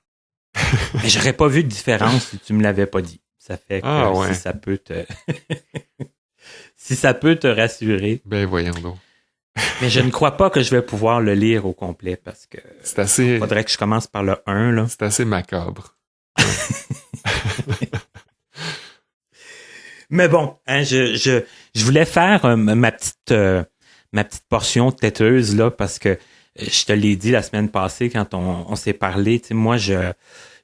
Mais j'aurais pas vu de différence si tu me l'avais pas dit. Ça fait que ouais. si ça peut te... si ça peut te rassurer. Ben voyons donc. Mais je ne crois pas que je vais pouvoir le lire au complet parce que... C'est assez... faudrait que je commence par le 1, là. C'est assez macabre. Mais bon, hein, je voulais faire ma petite portion têteuse là parce que je te l'ai dit la semaine passée quand on s'est parlé. Tu sais, moi,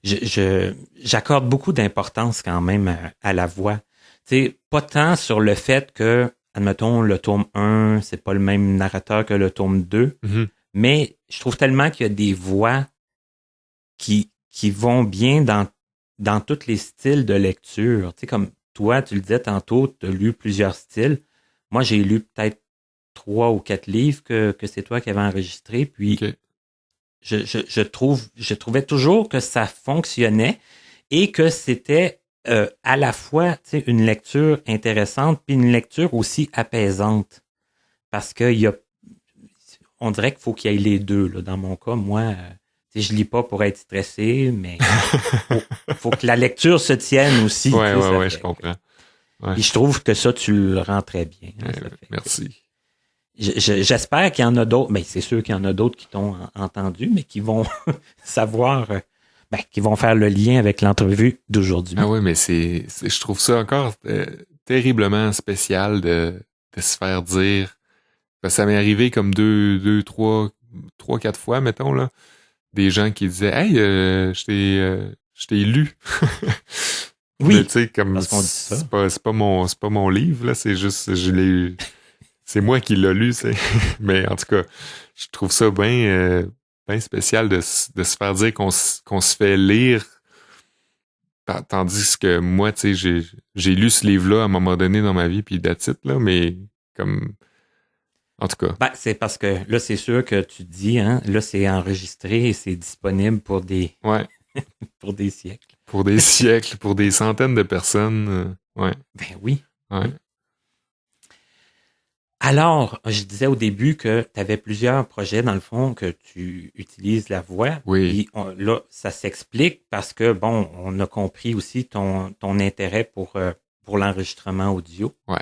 j'accorde beaucoup d'importance quand même à la voix. Tu sais, pas tant sur le fait que admettons, le tome 1, c'est pas le même narrateur que le tome 2, mais je trouve tellement qu'il y a des voix qui vont bien dans tous les styles de lecture. Tu sais, comme toi, tu le disais tantôt, tu as lu plusieurs styles. Moi, j'ai lu peut-être 3 ou 4 livres que c'est toi qui avais enregistré, puis OK. je trouvais toujours que ça fonctionnait et que c'était à la fois, tu sais, une lecture intéressante puis une lecture aussi apaisante. Parce que on dirait qu'il faut qu'il y ait les deux. Là. Dans mon cas, moi, tu sais, je lis pas pour être stressé, mais faut que la lecture se tienne aussi. Ouais, je comprends. Ouais. Puis je trouve que ça, tu le rends très bien. Hein, merci. J'espère qu'il y en a d'autres. Ben, c'est sûr qu'il y en a d'autres qui t'ont entendu, mais qui vont savoir, qui vont faire le lien avec l'entrevue d'aujourd'hui. Ah oui, mais je trouve ça encore terriblement spécial de se faire dire. Parce que ça m'est arrivé comme 3, 4 fois, mettons, là. Des gens qui disaient, hey, je t'ai lu. Oui. Mais tu sais, comme, parce qu'on dit ça. c'est pas mon livre, là. C'est juste, c'est moi qui l'ai lu, tu sais. Mais en tout cas, je trouve ça bien spécial de se faire dire qu'on se fait lire. Tandis que moi, tu sais, j'ai lu ce livre-là à un moment donné dans ma vie, puis that's it, là, mais comme... En tout cas. C'est parce que là, c'est sûr que tu dis, hein, là, c'est enregistré et c'est disponible pour des... Ouais. pour des siècles. Pour des siècles, pour des centaines de personnes. Ouais. Ben oui. Ouais. Alors, je disais au début que tu avais plusieurs projets, dans le fond, que tu utilises la voix. Oui. Puis là, ça s'explique parce que, bon, on a compris aussi ton intérêt pour l'enregistrement audio. Ouais.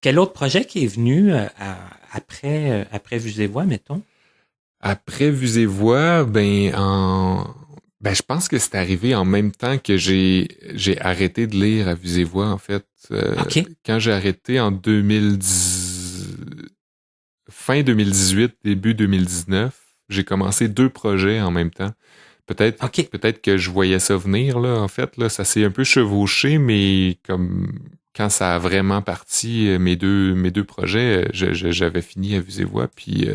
Quel autre projet qui est venu après Vues et Voix, mettons? Après Vues et Voix, je pense que c'est arrivé en même temps que j'ai arrêté de lire à Vues et Voix, en fait. OK. Quand j'ai arrêté en fin 2018, début 2019, j'ai commencé 2 projets en même temps. Peut-être que je voyais ça venir, là, en fait, là, ça s'est un peu chevauché, mais comme quand ça a vraiment parti, mes deux projets, j'avais fini à Vues et Voix, puis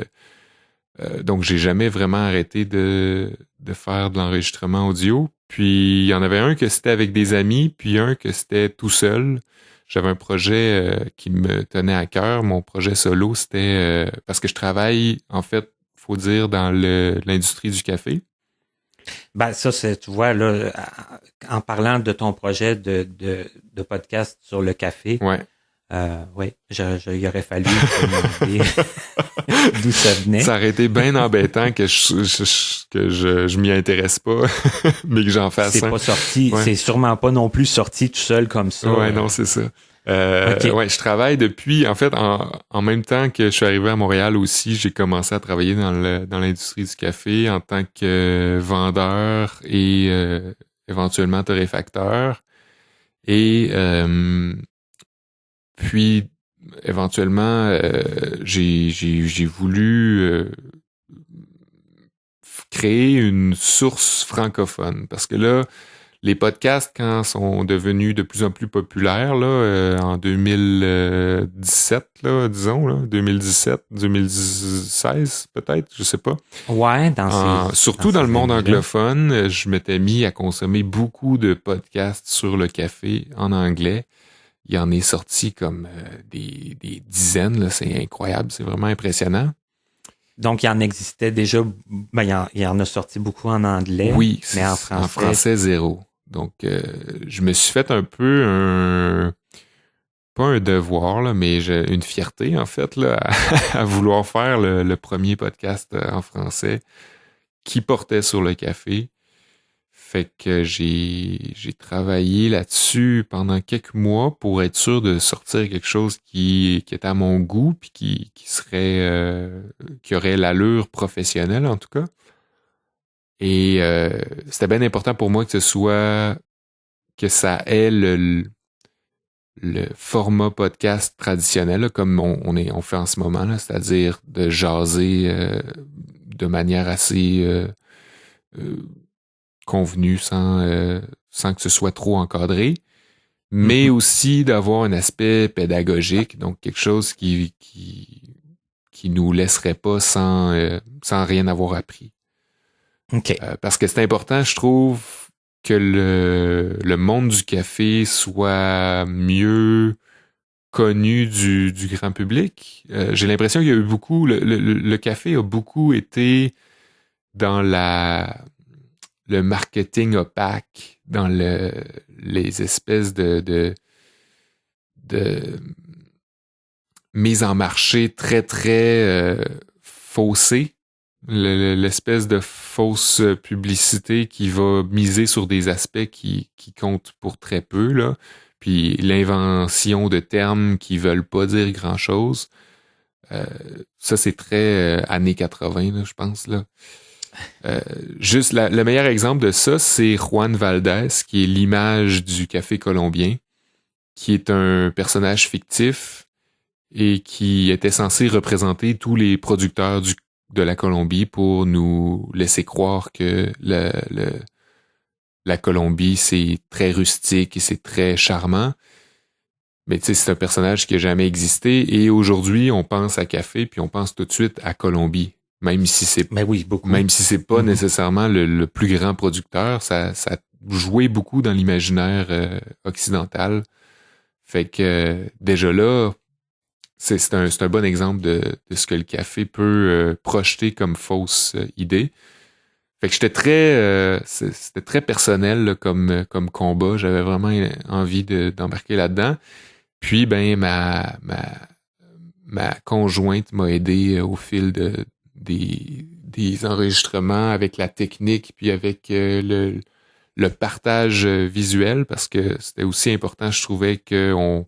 donc j'ai jamais vraiment arrêté de faire de l'enregistrement audio. Puis il y en avait un que c'était avec des amis, puis un que c'était tout seul. J'avais un projet qui me tenait à cœur. Mon projet solo, c'était parce que je travaille, en fait, faut dire, dans l'industrie du café. Ça, tu vois, là, en parlant de ton projet de podcast sur le café, ouais, il aurait fallu demander d'où ça venait. Ça aurait été bien embêtant que je m'y intéresse pas, mais que j'en fasse. C'est pas sorti, c'est sûrement pas non plus sorti tout seul comme ça. Ouais, non, c'est ça. Okay. Ouais, je travaille depuis, en fait, en même temps que je suis arrivé à Montréal aussi, j'ai commencé à travailler dans l'industrie du café en tant que vendeur et éventuellement torréfacteur. Et puis, éventuellement, j'ai voulu créer une source francophone parce que là, les podcasts, quand sont devenus de plus en plus populaires, là, en 2017, là, disons, là, 2017, 2016, peut-être, je sais pas. Ouais, surtout dans le monde anglophone, je m'étais mis à consommer beaucoup de podcasts sur le café en anglais. Il y en est sorti comme des dizaines, là, c'est incroyable, c'est vraiment impressionnant. Donc, il en existait déjà, il y en a sorti beaucoup en anglais. Oui, mais en français. En français, 0. Donc, je me suis fait un peu pas un devoir, là, mais une fierté, en fait, là, à vouloir faire le premier podcast en français qui portait sur le café. Fait que j'ai travaillé là-dessus pendant quelques mois pour être sûr de sortir quelque chose qui était à mon goût puis qui serait qui aurait l'allure professionnelle en tout cas. Et c'était bien important pour moi que ça ait le format podcast traditionnel là, comme on fait en ce moment, là, c'est-à-dire de jaser de manière assez convenu sans que ce soit trop encadré. mais aussi d'avoir un aspect pédagogique, donc quelque chose qui nous laisserait pas sans rien avoir appris. OK. Parce que c'est important, je trouve, que le monde du café soit mieux connu du grand public. J'ai l'impression qu'il y a eu beaucoup, le café a beaucoup été dans le marketing opaque, dans les espèces de mise en marché très, très faussée. L'espèce de fausse publicité qui va miser sur des aspects qui comptent pour très peu, là. Puis l'invention de termes qui veulent pas dire grand-chose. Ça, c'est très années 80, là, je pense, là. Juste le meilleur exemple de ça, c'est Juan Valdez, qui est l'image du café colombien, qui est un personnage fictif et qui était censé représenter tous les producteurs de la Colombie pour nous laisser croire que la Colombie, c'est très rustique et c'est très charmant. Mais tu sais, c'est un personnage qui a jamais existé et aujourd'hui, on pense à café puis on pense tout de suite à Colombie. Même si c'est pas nécessairement le plus grand producteur, ça a joué beaucoup dans l'imaginaire occidental. Fait que déjà là, c'est un bon exemple de ce que le café peut projeter comme fausse idée. Fait que c'était très personnel là, comme combat. J'avais vraiment envie d'embarquer là-dedans. Puis ben ma conjointe m'a aidé au fil des enregistrements avec la technique puis avec le partage visuel parce que c'était aussi important, je trouvais qu'on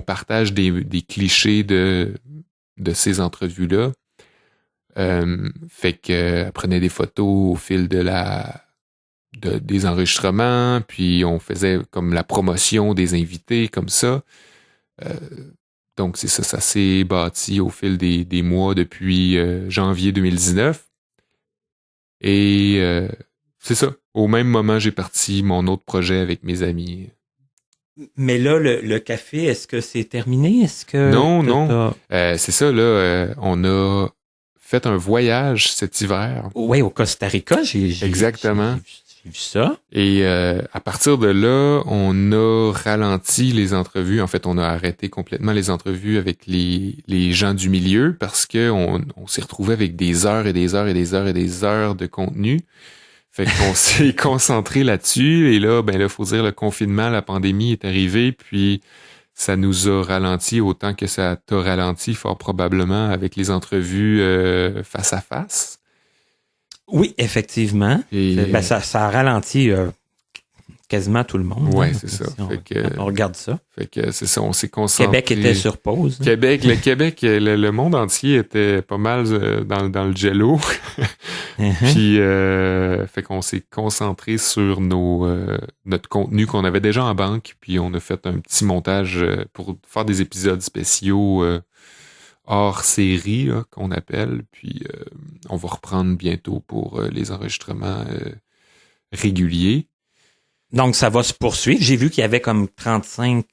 partage des clichés de ces entrevues-là. Fait que elle prenait des photos au fil des enregistrements, puis on faisait comme la promotion des invités comme ça. Donc c'est ça s'est bâti au fil des mois depuis janvier 2019. Et c'est ça. Au même moment, j'ai parti mon autre projet avec mes amis. Mais là, le café, est-ce que c'est terminé? Est-ce que non. C'est ça, là, on a fait un voyage cet hiver. Oui, au Costa Rica, Exactement. J'ai vu ça. Et à partir de là, on a ralenti les entrevues. En fait, on a arrêté complètement les entrevues avec les gens du milieu parce que on s'est retrouvé avec des heures et des heures et des heures et des heures de contenu. Fait qu'on s'est concentré là-dessus. Et là, faut dire, le confinement, la pandémie est arrivée, puis ça nous a ralenti autant que ça t'a ralenti, fort probablement, avec les entrevues face à face. Oui, effectivement. Et ça a ralenti quasiment tout le monde. Ouais, c'est ça. On regarde ça. Fait que c'est ça, on s'est concentré. Québec était sur pause. Le monde entier était pas mal dans le jello. Puis fait qu'on s'est concentré sur notre contenu qu'on avait déjà en banque, puis on a fait un petit montage pour faire des épisodes spéciaux hors série là, qu'on appelle, puis on va reprendre bientôt pour les enregistrements réguliers. Donc, ça va se poursuivre. J'ai vu qu'il y avait comme 35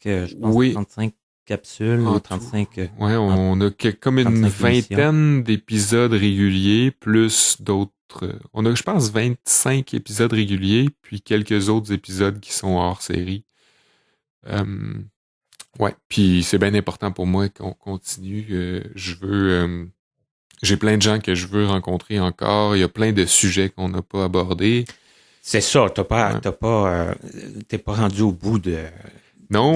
capsules. En 35. Oui, on a comme une vingtaine d'épisodes réguliers, plus d'autres. On a, je pense, 25 épisodes réguliers, puis quelques autres épisodes qui sont hors série. Ouais, puis c'est bien important pour moi qu'on continue. J'ai plein de gens que je veux rencontrer encore. Il y a plein de sujets qu'on n'a pas abordés. C'est ça, t'es pas rendu au bout des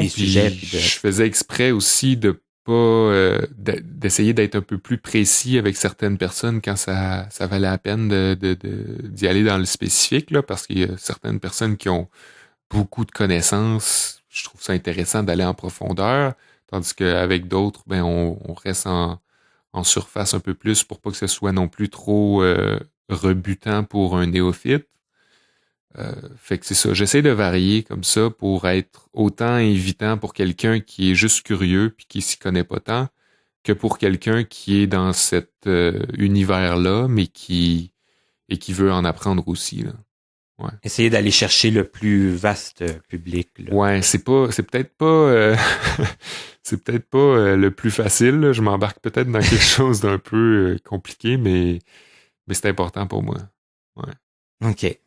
sujets. Je faisais exprès aussi de pas d'essayer d'être un peu plus précis avec certaines personnes quand ça valait la peine d'y aller dans le spécifique là, parce qu'il y a certaines personnes qui ont beaucoup de connaissances. Je trouve ça intéressant d'aller en profondeur, tandis qu'avec d'autres, on reste en surface un peu plus pour pas que ce soit non plus trop rebutant pour un néophyte. Fait que c'est ça, j'essaie de varier comme ça pour être autant invitant pour quelqu'un qui est juste curieux puis qui s'y connaît pas tant que pour quelqu'un qui est dans cet univers-là mais qui veut en apprendre aussi là. Essayer d'aller chercher le plus vaste public. Là. Ouais, c'est peut-être pas c'est peut-être pas le plus facile. Là. Je m'embarque peut-être dans quelque chose d'un peu compliqué, mais c'est important pour moi. Ouais. OK.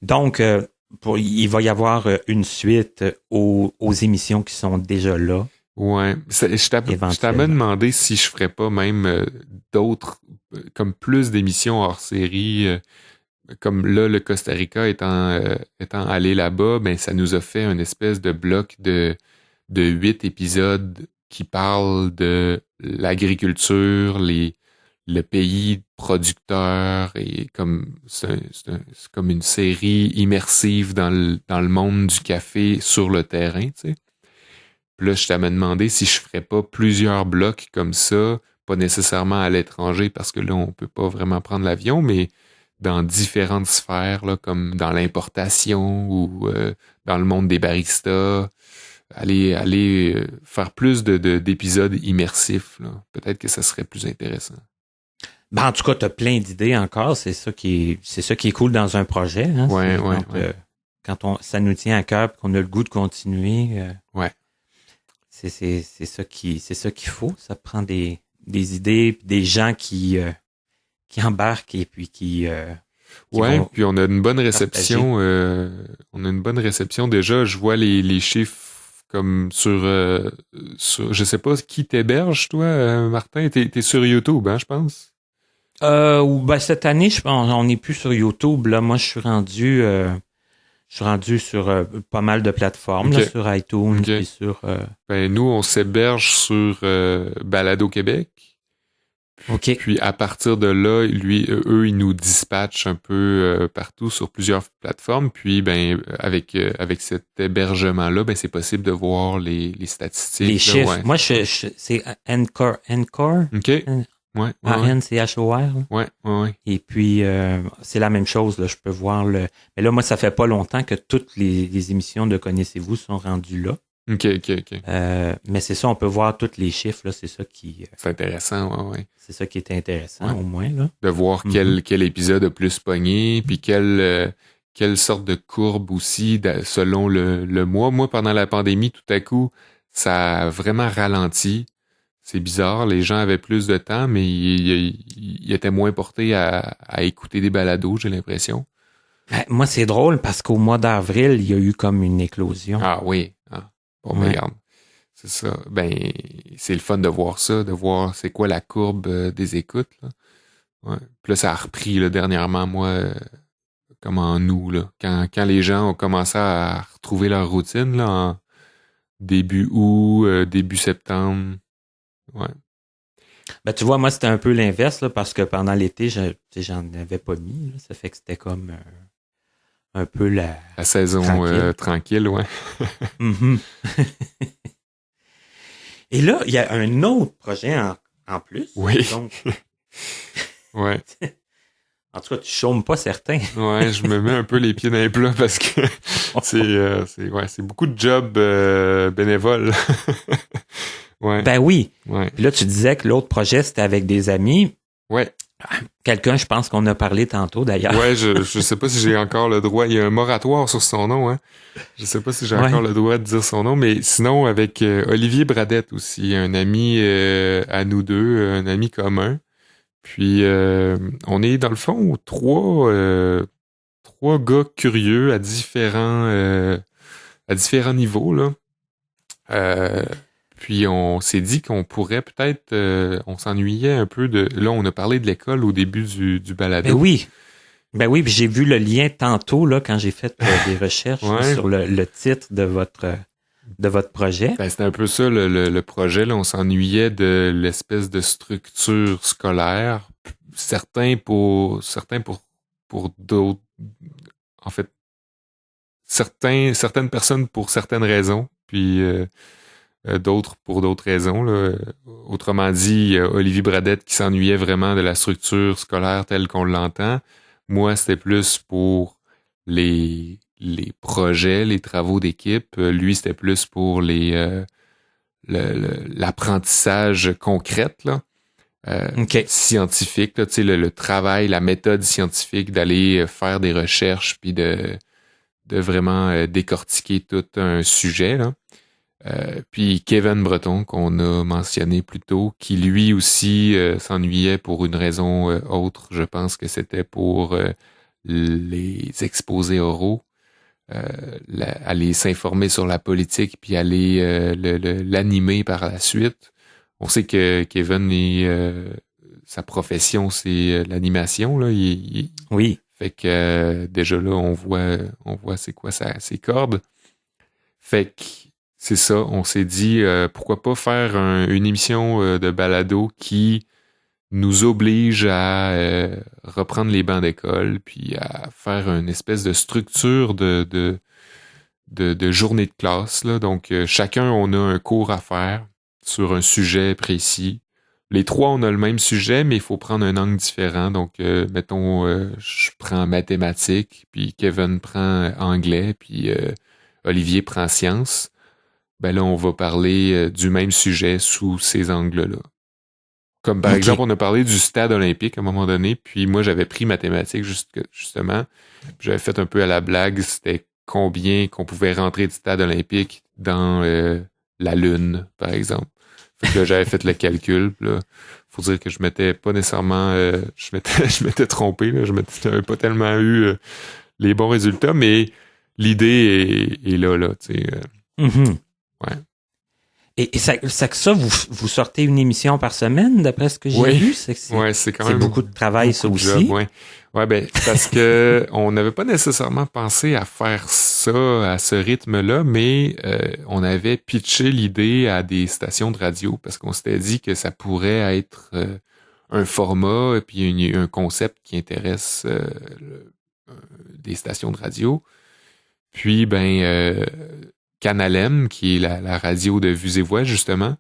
Donc, il va y avoir une suite aux émissions qui sont déjà là. Ouais. Je t'avais demandé si je ferais pas même d'autres, comme plus d'émissions hors série. Comme là, le Costa Rica étant allé là-bas, ben ça nous a fait une espèce de bloc de 8 épisodes qui parlent de l'agriculture, le pays producteur, et comme c'est comme une série immersive dans le monde du café sur le terrain, tu sais. Puis là, je t'avais demandé si je ferais pas plusieurs blocs comme ça, pas nécessairement à l'étranger, parce que là, on peut pas vraiment prendre l'avion, mais dans différentes sphères, là, comme dans l'importation ou dans le monde des baristas, aller faire plus d'épisodes immersifs. Là. Peut-être que ça serait plus intéressant. Ben, en tout cas, tu as plein d'idées encore. C'est ça qui est cool dans un projet. Hein? Ouais. Quand ça nous tient à cœur et qu'on a le goût de continuer. Ouais. C'est ça qu'il faut. Ça prend des idées, des gens qui embarquent et puis qui puis on a une bonne réception. On a une bonne réception déjà. Je vois les chiffres comme sur je sais pas qui t'héberge, toi, Martin. T'es sur YouTube, hein, je pense. Cette année, on n'est plus sur YouTube. Là, moi, je suis rendu sur pas mal de plateformes, là, sur iTunes et sur. Nous, on s'héberge sur Balado Québec. OK. Puis à partir de là, eux, ils nous dispatchent un peu partout sur plusieurs plateformes. Puis avec cet hébergement-là, c'est possible de voir les statistiques. Les chiffres. Moi, c'est Anchor. OK. Ouais. A-N-C-H-O-R. Ouais. Et puis, c'est la même chose, là. Je peux voir Mais là, moi, ça fait pas longtemps que toutes les émissions de Connaissez-vous sont rendues là. OK. Mais c'est ça, on peut voir tous les chiffres, là. C'est ça qui... c'est intéressant, ouais. C'est ça qui est intéressant, au moins, là. De voir quel épisode a plus pogné, puis quelle sorte de courbe aussi, selon le mois. Moi, pendant la pandémie, tout à coup, ça a vraiment ralenti. C'est bizarre, les gens avaient plus de temps, mais ils étaient moins portés à écouter des balados, j'ai l'impression. Moi, c'est drôle parce qu'au mois d'avril, il y a eu comme une éclosion. Ah oui. Bon, regarde. C'est ça. C'est le fun de voir ça, de voir c'est quoi la courbe des écoutes. Là. Ouais. Puis là, ça a repris là, dernièrement, moi, comme en août. Là, quand les gens ont commencé à retrouver leur routine là, en début août, début septembre. Ouais. Tu vois, moi, c'était un peu l'inverse, là, parce que pendant l'été, j'en avais pas mis. Là, ça fait que c'était comme un peu la saison tranquille, ouais. Mm-hmm. Et là, il y a un autre projet en plus. Oui. Donc, ouais. En tout cas, tu chômes pas certains. Ouais, je me mets un peu les pieds dans les plats parce que c'est beaucoup de jobs bénévoles. Ouais. Ben oui. Ouais. Puis là, tu disais que l'autre projet, c'était avec des amis. Ouais. Quelqu'un, je pense qu'on a parlé tantôt, d'ailleurs. Ouais, je sais pas si j'ai encore le droit. Il y a un moratoire sur son nom, hein. Je sais pas si j'ai encore le droit de dire son nom, mais sinon, avec Olivier Bradette aussi, un ami à nous deux, un ami commun. Puis, on est, dans le fond, trois gars curieux à différents niveaux, là. Puis on s'est dit qu'on pourrait peut-être... on s'ennuyait un peu de... Là, on a parlé de l'école au début du balado. Ben oui, puis j'ai vu le lien tantôt là quand j'ai fait des recherches sur le titre de votre projet. C'était un peu ça le projet. Là, on s'ennuyait de l'espèce de structure scolaire. Certains pour d'autres... En fait, certaines personnes pour certaines raisons. Puis... d'autres pour d'autres raisons. Là. Autrement dit, Olivier Bradette qui s'ennuyait vraiment de la structure scolaire telle qu'on l'entend. Moi, c'était plus pour les projets, les travaux d'équipe. Lui, c'était plus pour l'apprentissage concret. Là. scientifique, là, tu sais, le travail, la méthode scientifique d'aller faire des recherches puis de vraiment décortiquer tout un sujet, là. Puis Kevin Breton, qu'on a mentionné plus tôt, qui lui aussi s'ennuyait pour une raison autre. Je pense que c'était pour les exposés oraux. Aller s'informer sur la politique puis aller l'animer par la suite. On sait que Kevin sa profession c'est l'animation là. Oui. Fait que déjà là on voit c'est quoi ses cordes. Fait que c'est ça. On s'est dit pourquoi pas faire une émission de balado qui nous oblige à reprendre les bancs d'école puis à faire une espèce de structure de journée de classe, là. Donc, chacun, on a un cours à faire sur un sujet précis. Les trois, on a le même sujet, mais il faut prendre un angle différent. Donc, mettons, je prends mathématiques, puis Kevin prend anglais, puis Olivier prend sciences. Ben là, on va parler du même sujet sous ces angles-là. Comme par exemple, on a parlé du stade olympique à un moment donné, puis moi j'avais pris mathématiques justement, puis j'avais fait un peu à la blague, c'était combien qu'on pouvait rentrer du stade olympique dans la Lune, par exemple. Fait que là, j'avais fait le calcul, puis là, faut dire que je m'étais pas nécessairement, je m'étais trompé, là, j'avais pas tellement eu les bons résultats, mais l'idée est là, tu sais. Ouais. Et ça, vous sortez une émission par semaine, d'après ce que j'ai vu? C'est quand même beaucoup de travail, ça aussi. Ouais, ben, parce que on n'avait pas nécessairement pensé à faire ça à ce rythme-là, mais on avait pitché l'idée à des stations de radio parce qu'on s'était dit que ça pourrait être un format et puis un concept qui intéresse des stations de radio. Puis, Canal M, qui est la radio de Vues et Voix, justement,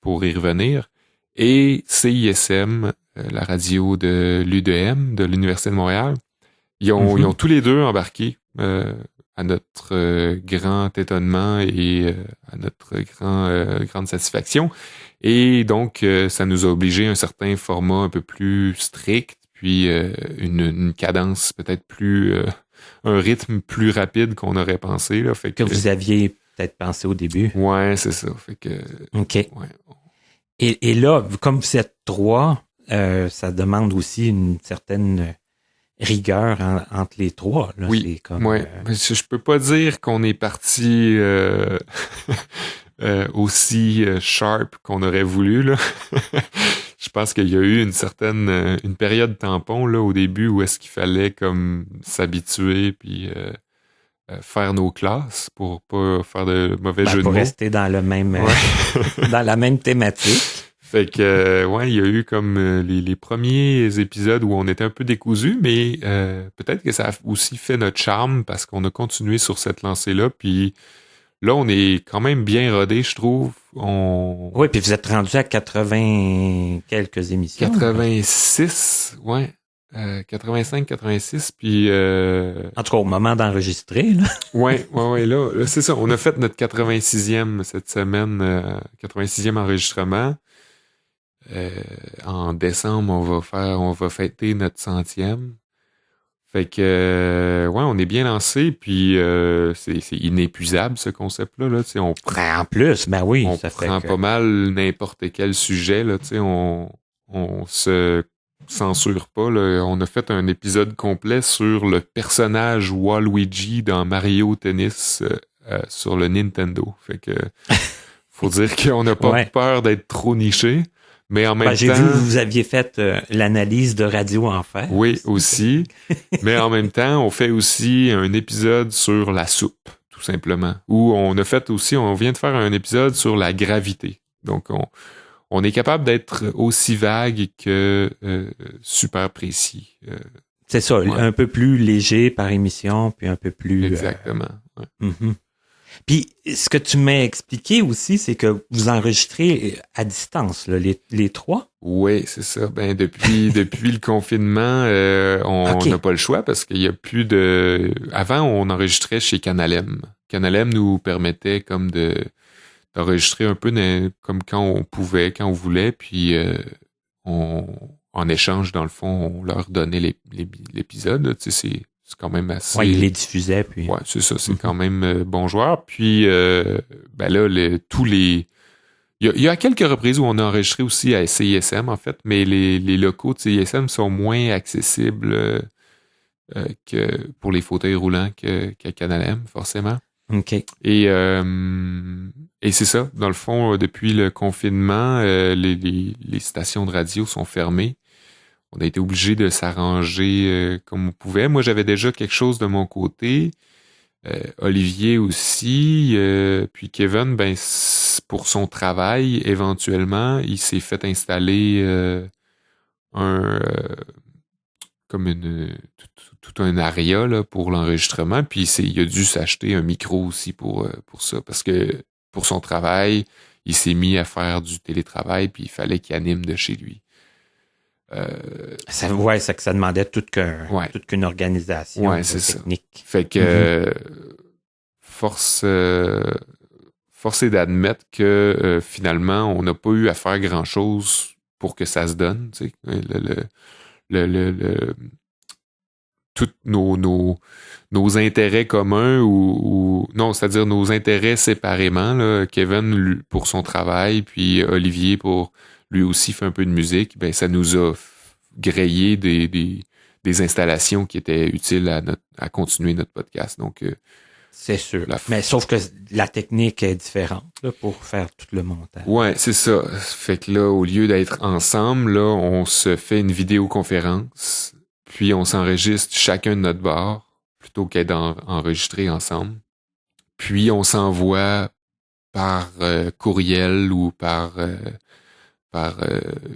pour y revenir, et CISM, la radio de l'UDM, de l'Université de Montréal. Ils ont tous les deux embarqué à notre grand étonnement et à notre grande satisfaction. Et donc, ça nous a obligé à un certain format un peu plus strict, puis une cadence peut-être plus... un rythme plus rapide qu'on aurait pensé. Là, fait que vous aviez peut-être pensé au début. Ouais, c'est ça. Fait que, OK. Ouais. Et là, comme vous êtes trois, ça demande aussi une certaine rigueur entre les trois. Là. Oui, c'est comme, ouais. Je peux pas dire qu'on est parti aussi sharp qu'on aurait voulu, là. Je pense qu'il y a eu une période tampon là au début où est-ce qu'il fallait comme s'habituer puis faire nos classes pour pas faire de mauvais jeux de mots. Pour rester dans le même dans la même thématique. Fait que il y a eu comme les premiers épisodes où on était un peu décousus, mais peut-être que ça a aussi fait notre charme parce qu'on a continué sur cette lancée-là puis là, on est quand même bien rodé, je trouve. Oui, puis vous êtes rendu à 80 quelques émissions. 86, ouais. 85, 86, puis... En tout cas, au moment d'enregistrer, là. Ouais, là, c'est ça. On a fait notre 86e cette semaine, 86e enregistrement. En décembre, on va fêter notre 100e. Fait que on est bien lancé puis c'est inépuisable ce concept là tu sais on prend en plus oui on ça prend fait pas mal n'importe quel sujet là tu sais on se censure pas là. On a fait un épisode complet sur le personnage Waluigi dans Mario Tennis sur le Nintendo. Fait que faut dire qu'on n'a pas peur d'être trop niché. Mais en même temps... J'ai vu que vous aviez fait l'analyse de Radio Enfer. Oui, aussi. Mais en même temps, on fait aussi un épisode sur la soupe, tout simplement. Où on vient de faire un épisode sur la gravité. Donc, on est capable d'être aussi vague que super précis. C'est ça, un peu plus léger par émission, puis un peu plus... Exactement. Ouais. Mm-hmm. Puis, ce que tu m'as expliqué aussi, c'est que vous enregistrez à distance, là, les trois? Oui, c'est ça. Ben, depuis le confinement, on n'a pas le choix parce qu'il y a plus de... Avant, on enregistrait chez Canal M. Canal M nous permettait comme d'enregistrer un peu comme quand on pouvait, quand on voulait, puis en échange, dans le fond, on leur donnait l'épisode. Là. Tu sais, c'est quand même assez... Ouais, ils les diffusaient, puis... Ouais, c'est ça. C'est quand même bon joueur. Puis, ben là, tous les... Il y a quelques reprises où on a enregistré aussi à CISM, en fait, mais les locaux de CISM sont moins accessibles que pour les fauteuils roulants qu'à Canal M, forcément. OK. Et c'est ça. Dans le fond, depuis le confinement, les stations de radio sont fermées. On a été obligé de s'arranger comme on pouvait. Moi, j'avais déjà quelque chose de mon côté. Olivier aussi. Puis Kevin, ben pour son travail, éventuellement, il s'est fait installer tout un aria là, pour l'enregistrement. Puis il a dû s'acheter un micro aussi pour ça. Parce que pour son travail, il s'est mis à faire du télétravail, puis il fallait qu'il anime de chez lui. C'est que ça demandait toute qu'une organisation technique. Ça. Fait que force est d'admettre que finalement, on n'a pas eu à faire grand-chose pour que ça se donne. Tu sais. Tous nos intérêts communs ou non, c'est-à-dire nos intérêts séparément. Là, Kevin pour son travail, puis Olivier pour lui aussi fait un peu de musique, ben ça nous a grillé des installations qui étaient utiles à continuer notre podcast. Donc c'est sûr. Mais sauf que la technique est différente là, pour faire tout le montage. Ouais, c'est ça. Fait que là, au lieu d'être ensemble, là, on se fait une vidéoconférence, puis on s'enregistre chacun de notre bord, plutôt qu'être enregistré ensemble. Puis on s'envoie par courriel ou par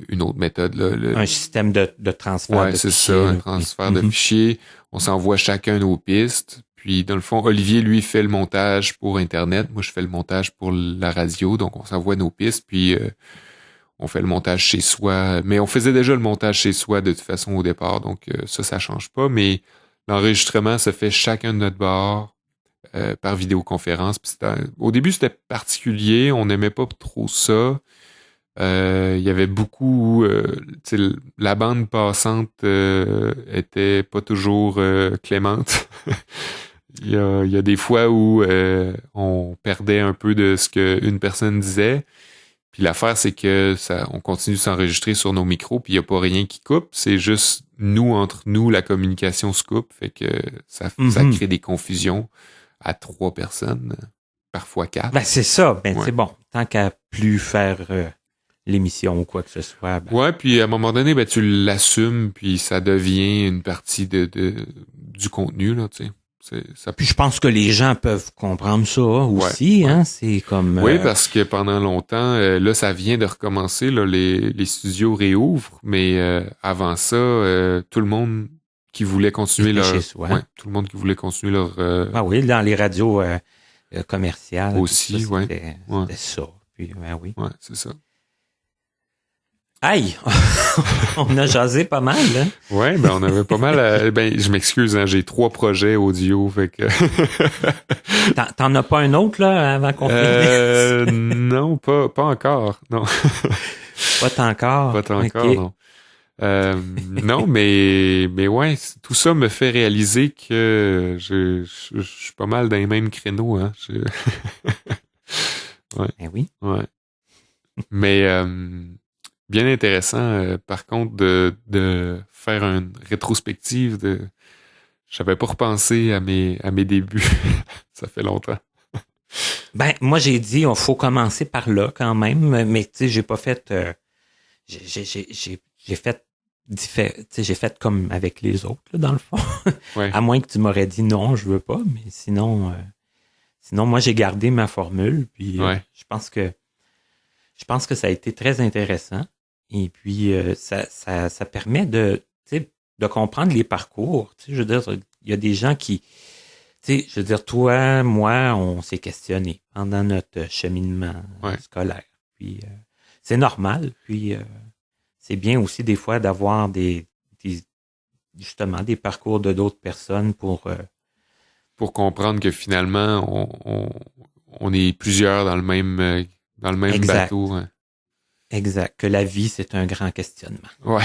une autre méthode. Là, un système de transfert de fichiers. Ouais, c'est ça, un transfert de fichiers. On s'envoie chacun nos pistes. Puis, dans le fond, Olivier, lui, fait le montage pour Internet. Moi, je fais le montage pour la radio. Donc, on s'envoie nos pistes, puis on fait le montage chez soi. Mais on faisait déjà le montage chez soi de toute façon au départ. Donc, ça change pas. Mais l'enregistrement se fait chacun de notre bord par vidéoconférence. Puis au début, c'était particulier. On n'aimait pas trop ça. Il y avait beaucoup... la bande passante était pas toujours clémente. Il y a des fois où on perdait un peu de ce qu'une personne disait. Puis l'affaire, c'est que on continue de s'enregistrer sur nos micros, puis il n'y a pas rien qui coupe. C'est juste entre nous, la communication se coupe. Fait que ça crée des confusions à 3 personnes, parfois 4. Ben, c'est ça. Ben, c'est bon. Tant qu'à plus faire l'émission ou quoi que ce soit. Ben... Ouais, puis à un moment donné, ben, tu l'assumes, puis ça devient une partie du contenu, là, tu sais. Puis je pense que les gens peuvent comprendre ça aussi, hein. C'est comme. Oui, parce que pendant longtemps, là, ça vient de recommencer, là, les studios réouvrent, mais avant ça, tout le monde qui voulait continuer tout le monde qui voulait continuer leur. Ah oui, dans les radios commerciales. Aussi, ça, c'était ça. Puis oui. Ouais, c'est ça. Aïe! On a jasé pas mal, hein? Ouais, ben on avait pas mal je m'excuse, hein, j'ai 3 projets audio, fait que... T'en as pas un autre, là, avant qu'on finisse? Non, pas encore, non. Pas tant encore? Pas tant encore, non. Non, mais ouais, tout ça me fait réaliser que je suis pas mal dans les mêmes créneaux, hein. Ouais. Ben oui. Ouais. Mais... bien intéressant, par contre, de faire une rétrospective j'avais pas repensé à mes débuts. Ça fait longtemps. Ben, moi, j'ai dit, il faut commencer par là, quand même, mais, tu sais, j'ai pas fait, j'ai fait comme avec les autres, là, dans le fond. Ouais. À moins que tu m'aurais dit non, je veux pas, mais sinon, moi, j'ai gardé ma formule, puis je pense que ça a été très intéressant. Et puis, ça permet de comprendre les parcours. Tu sais, je veux dire, il y a des gens qui... Tu sais, je veux dire, toi, moi, on s'est questionné pendant notre cheminement scolaire. Puis, c'est normal. Puis, c'est bien aussi des fois d'avoir justement des parcours de d'autres personnes pour comprendre que finalement, on est plusieurs dans le même exact. bateau. Hein. Exact. Que la vie, c'est un grand questionnement. Ouais.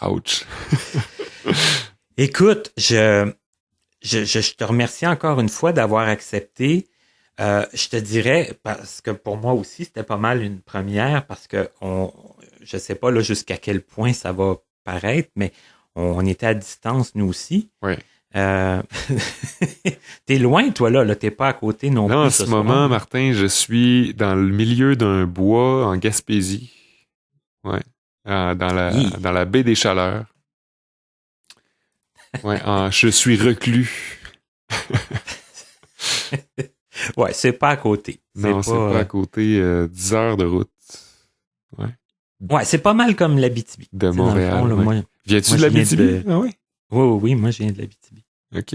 Ouch. Écoute, je te remercie encore une fois d'avoir accepté. Je te dirais, parce que pour moi aussi, c'était pas mal une première, parce que je sais pas là jusqu'à quel point ça va paraître, mais on était à distance, nous aussi. Ouais. T'es loin, toi, là. T'es pas à côté non plus. Là, en ce moment, Martin, je suis dans le milieu d'un bois en Gaspésie. Ouais. Dans la baie des Chaleurs. Ouais, je suis reclus. Ouais, c'est pas à côté. Non, c'est pas à côté. 10 heures de route. Ouais. Ouais, c'est pas mal comme l'Abitibi. De Montréal. Fond, là, ouais. Viens-tu de l'Abitibi? Ah oui? Oui, moi, je viens de l'Abitibi. OK.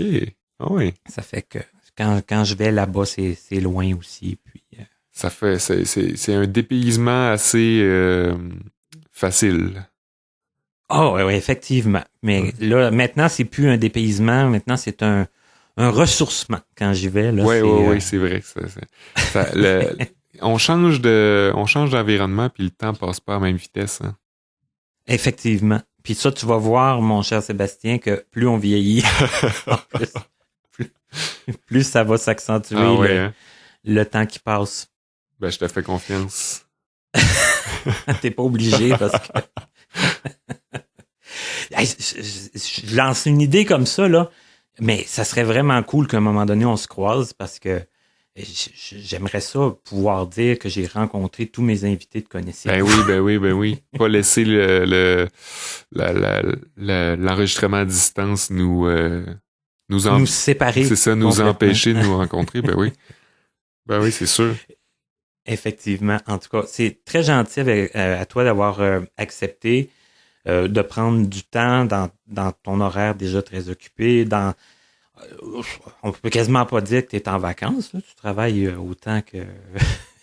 Ah oui. Ça fait que quand je vais là-bas, c'est loin aussi. Puis, ça fait, c'est un dépaysement assez facile. Oh, ouais, effectivement. Mais là, maintenant, c'est plus un dépaysement. Maintenant, c'est un ressourcement quand j'y vais. Oui, c'est vrai. On change d'environnement, puis le temps passe pas à la même vitesse. Hein. Effectivement. Puis ça, tu vas voir, mon cher Sébastien, que plus on vieillit, plus ça va s'accentuer le temps qui passe. Ben, je te fais confiance. T'es pas obligé parce que... je lance une idée comme ça, là, mais ça serait vraiment cool qu'à un moment donné, on se croise parce que j'aimerais ça pouvoir dire que j'ai rencontré tous mes invités de connaissance. Ben oui. Pas laisser l'enregistrement à distance nous séparer. C'est ça, nous empêcher de nous rencontrer. Ben oui, c'est sûr. Effectivement. En tout cas, c'est très gentil à toi d'avoir accepté de prendre du temps dans ton horaire déjà très occupé. On peut quasiment pas dire que tu es en vacances. Là. Tu travailles autant que...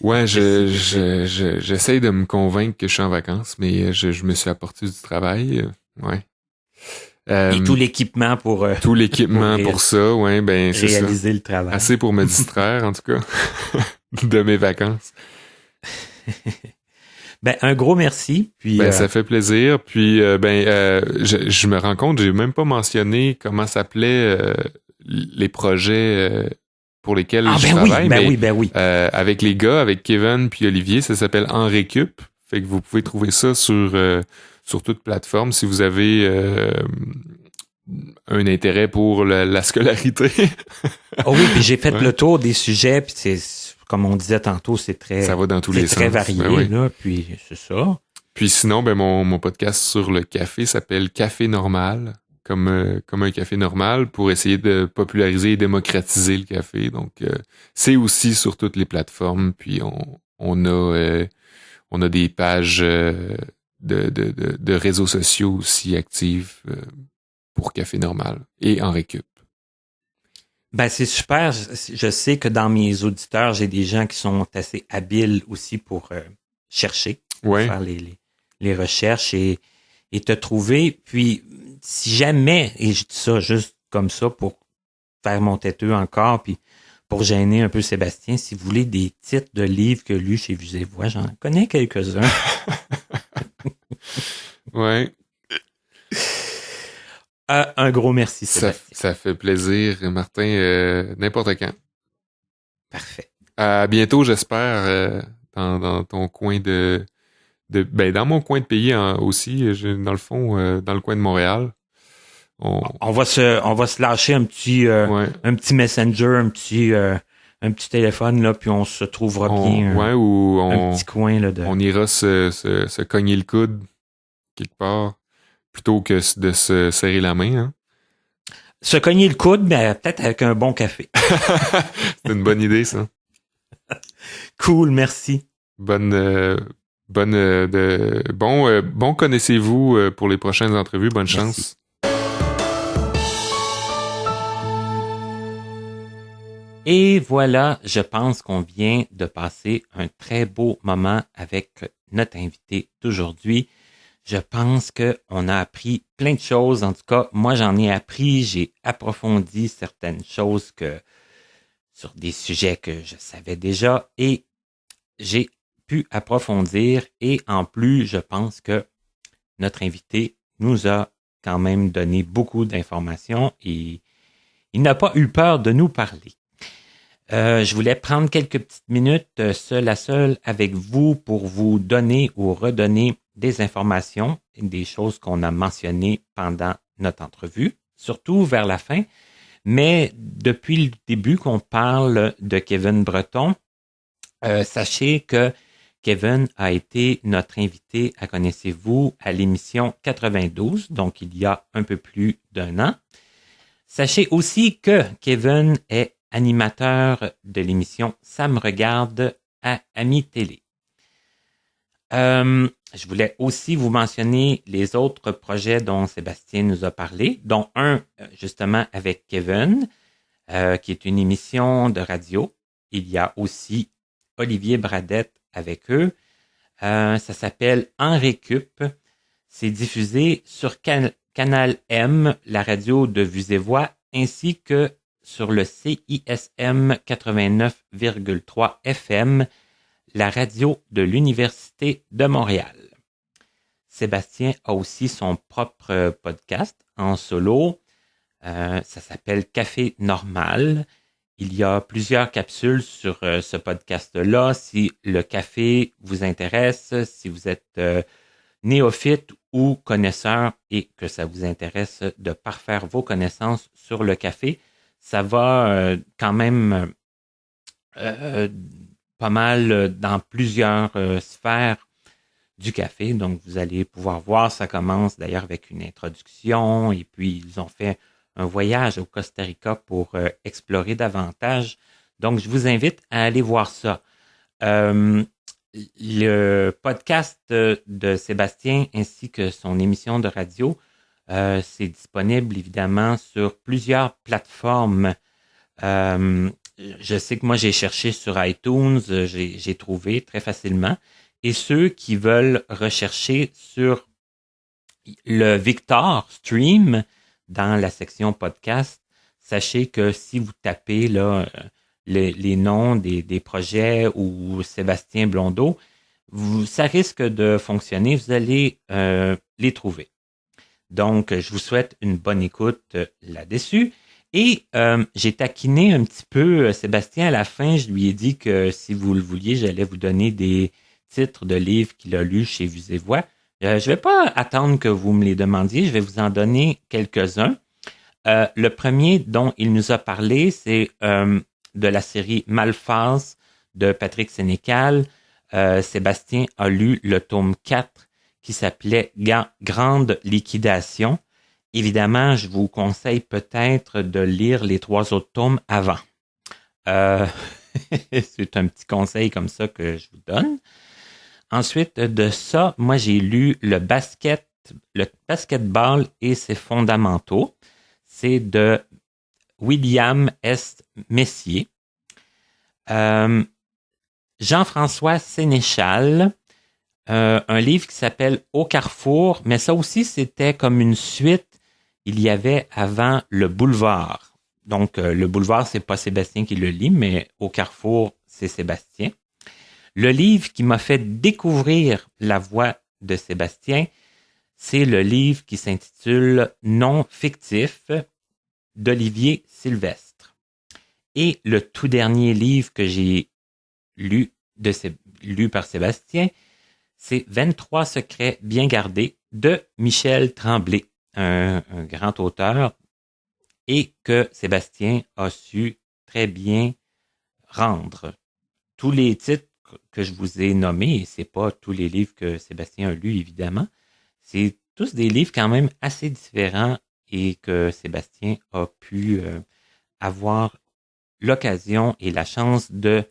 Ouais, j'essaye de me convaincre que je suis en vacances, mais je me suis apporté du travail. Ouais. Et tout l'équipement pour... tout l'équipement pour ça, ouais, ben c'est ça. Réaliser le travail. Assez pour me distraire, en tout cas, de mes vacances. Ben, un gros merci. Puis, ça fait plaisir. Puis, je me rends compte, j'ai même pas mentionné comment s'appelaient les projets pour lesquels je travaille. Ben oui. Avec les gars, avec Kevin puis Olivier, ça s'appelle En Récup. Fait que vous pouvez trouver ça sur toute plateforme si vous avez un intérêt pour la scolarité. Oh oui, puis j'ai fait le tour des sujets, puis c'est comme on disait tantôt, c'est très ça va dans tous les très sens. varié, là, puis c'est ça. Puis sinon, ben mon podcast sur le café s'appelle Café Normal, comme un café normal, pour essayer de populariser et démocratiser le café. Donc c'est aussi sur toutes les plateformes, puis on a des pages de réseaux sociaux aussi actives pour Café Normal et En Récup. Ben, c'est super. Je sais que dans mes auditeurs, j'ai des gens qui sont assez habiles aussi pour chercher, pour faire les recherches et te trouver. Puis, si jamais, et je dis ça juste comme ça pour faire mon têteux encore, puis pour gêner un peu Sébastien, si vous voulez des titres de livres que lui chez Vues et Voix, j'en connais quelques-uns. Ouais. Un gros merci, Sébastien. Ça fait plaisir, Martin, n'importe quand. Parfait. À bientôt, j'espère, dans ton coin dans mon coin de pays aussi, dans le fond, dans le coin de Montréal. On va se lâcher un petit messenger, un petit téléphone, là, puis on se trouvera bien un petit coin. Là, on ira se cogner le coude quelque part. Plutôt que de se serrer la main, hein? Se cogner le coude, mais peut-être avec un bon café. C'est une bonne idée, ça. Cool, merci. Bon connaissez-vous pour les prochaines entrevues. Bonne chance. Et voilà, je pense qu'on vient de passer un très beau moment avec notre invité d'aujourd'hui. Je pense qu'on a appris plein de choses. En tout cas, moi, j'en ai appris. J'ai approfondi certaines choses sur des sujets que je savais déjà. Et j'ai pu approfondir et en plus, je pense que notre invité nous a quand même donné beaucoup d'informations et il n'a pas eu peur de nous parler. Je voulais prendre quelques petites minutes seul à seul avec vous pour vous donner ou redonner des informations, des choses qu'on a mentionnées pendant notre entrevue, surtout vers la fin. Mais depuis le début qu'on parle de Kevin Breton, sachez que Kevin a été notre invité à Connaissez-vous à l'émission 92, donc il y a un peu plus d'1 an. Sachez aussi que Kevin est animateur de l'émission Ça me regarde à Ami Télé. Je voulais aussi vous mentionner les autres projets dont Sébastien nous a parlé, dont un justement avec Kevin, qui est une émission de radio. Il y a aussi Olivier Bradette avec eux. Ça s'appelle En Récup. C'est diffusé sur Canal M, la radio de Vues et Voix, ainsi que sur le CISM 89,3 FM, la radio de l'Université de Montréal. Sébastien a aussi son propre podcast en solo. Ça s'appelle Café Normal. Il y a plusieurs capsules sur ce podcast-là. Si le café vous intéresse, si vous êtes néophyte ou connaisseur et que ça vous intéresse de parfaire vos connaissances sur le café, ça va quand même pas mal dans plusieurs sphères du café. Donc, vous allez pouvoir voir, ça commence d'ailleurs avec une introduction et puis ils ont fait un voyage au Costa Rica pour explorer davantage. Donc, je vous invite à aller voir ça. Le podcast de Sébastien ainsi que son émission de radio, c'est disponible évidemment sur plusieurs plateformes. Je sais que moi, j'ai cherché sur iTunes, j'ai trouvé très facilement. Et ceux qui veulent rechercher sur le Victor Stream dans la section podcast, sachez que si vous tapez là les noms des projets ou Sébastien Blondeau, ça risque de fonctionner, vous allez les trouver. Donc, je vous souhaite une bonne écoute là-dessus. Et j'ai taquiné un petit peu Sébastien à la fin. Je lui ai dit que si vous le vouliez, j'allais vous donner des titres de livres qu'il a lus chez Vues et Voix. Je vais pas attendre que vous me les demandiez. Je vais vous en donner quelques-uns. Le premier dont il nous a parlé, c'est de la série Malphase de Patrick Sénécal. Sébastien a lu le tome 4 qui s'appelait Grande liquidation. Évidemment, je vous conseille peut-être de lire les 3 autres tomes avant. C'est un petit conseil comme ça que je vous donne. Ensuite de ça, moi j'ai lu le basketball et ses fondamentaux. C'est de William S. Messier. Jean-François Sénéchal, un livre qui s'appelle Au Carrefour, mais ça aussi c'était comme une suite. Il y avait avant le boulevard. Donc, le boulevard, c'est pas Sébastien qui le lit, mais Au Carrefour, c'est Sébastien. Le livre qui m'a fait découvrir la voix de Sébastien, c'est le livre qui s'intitule Non fictif d'Olivier Sylvestre. Et le tout dernier livre que j'ai lu par Sébastien, c'est 23 secrets bien gardés de Michel Tremblay, un grand auteur, et que Sébastien a su très bien rendre. Tous les titres que je vous ai nommés, et c'est pas tous les livres que Sébastien a lus, évidemment, c'est tous des livres quand même assez différents et que Sébastien a pu avoir l'occasion et la chance de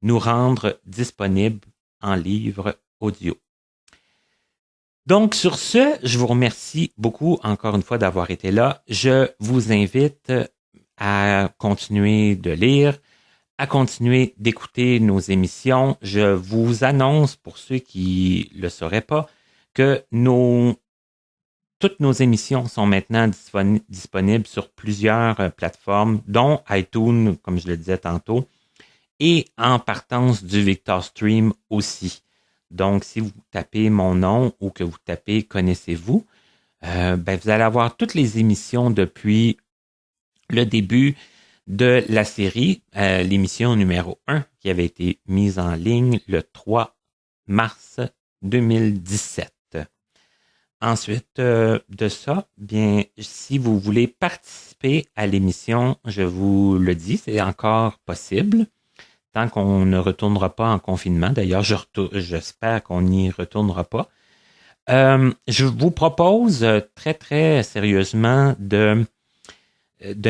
nous rendre disponibles en livre audio. Donc, sur ce, je vous remercie beaucoup encore une fois d'avoir été là. Je vous invite à continuer de lire, à continuer d'écouter nos émissions. Je vous annonce, pour ceux qui ne le sauraient pas, que toutes nos émissions sont maintenant disponibles sur plusieurs plateformes, dont iTunes, comme je le disais tantôt, et en partance du Victor Stream aussi. Donc, si vous tapez mon nom ou que vous tapez « Connaissez-vous », vous allez avoir toutes les émissions depuis le début de la série, l'émission numéro 1 qui avait été mise en ligne le 3 mars 2017. Ensuite de ça, bien, si vous voulez participer à l'émission, je vous le dis, c'est encore possible, tant qu'on ne retournera pas en confinement. D'ailleurs, j'espère qu'on n'y retournera pas. Je vous propose très, très sérieusement de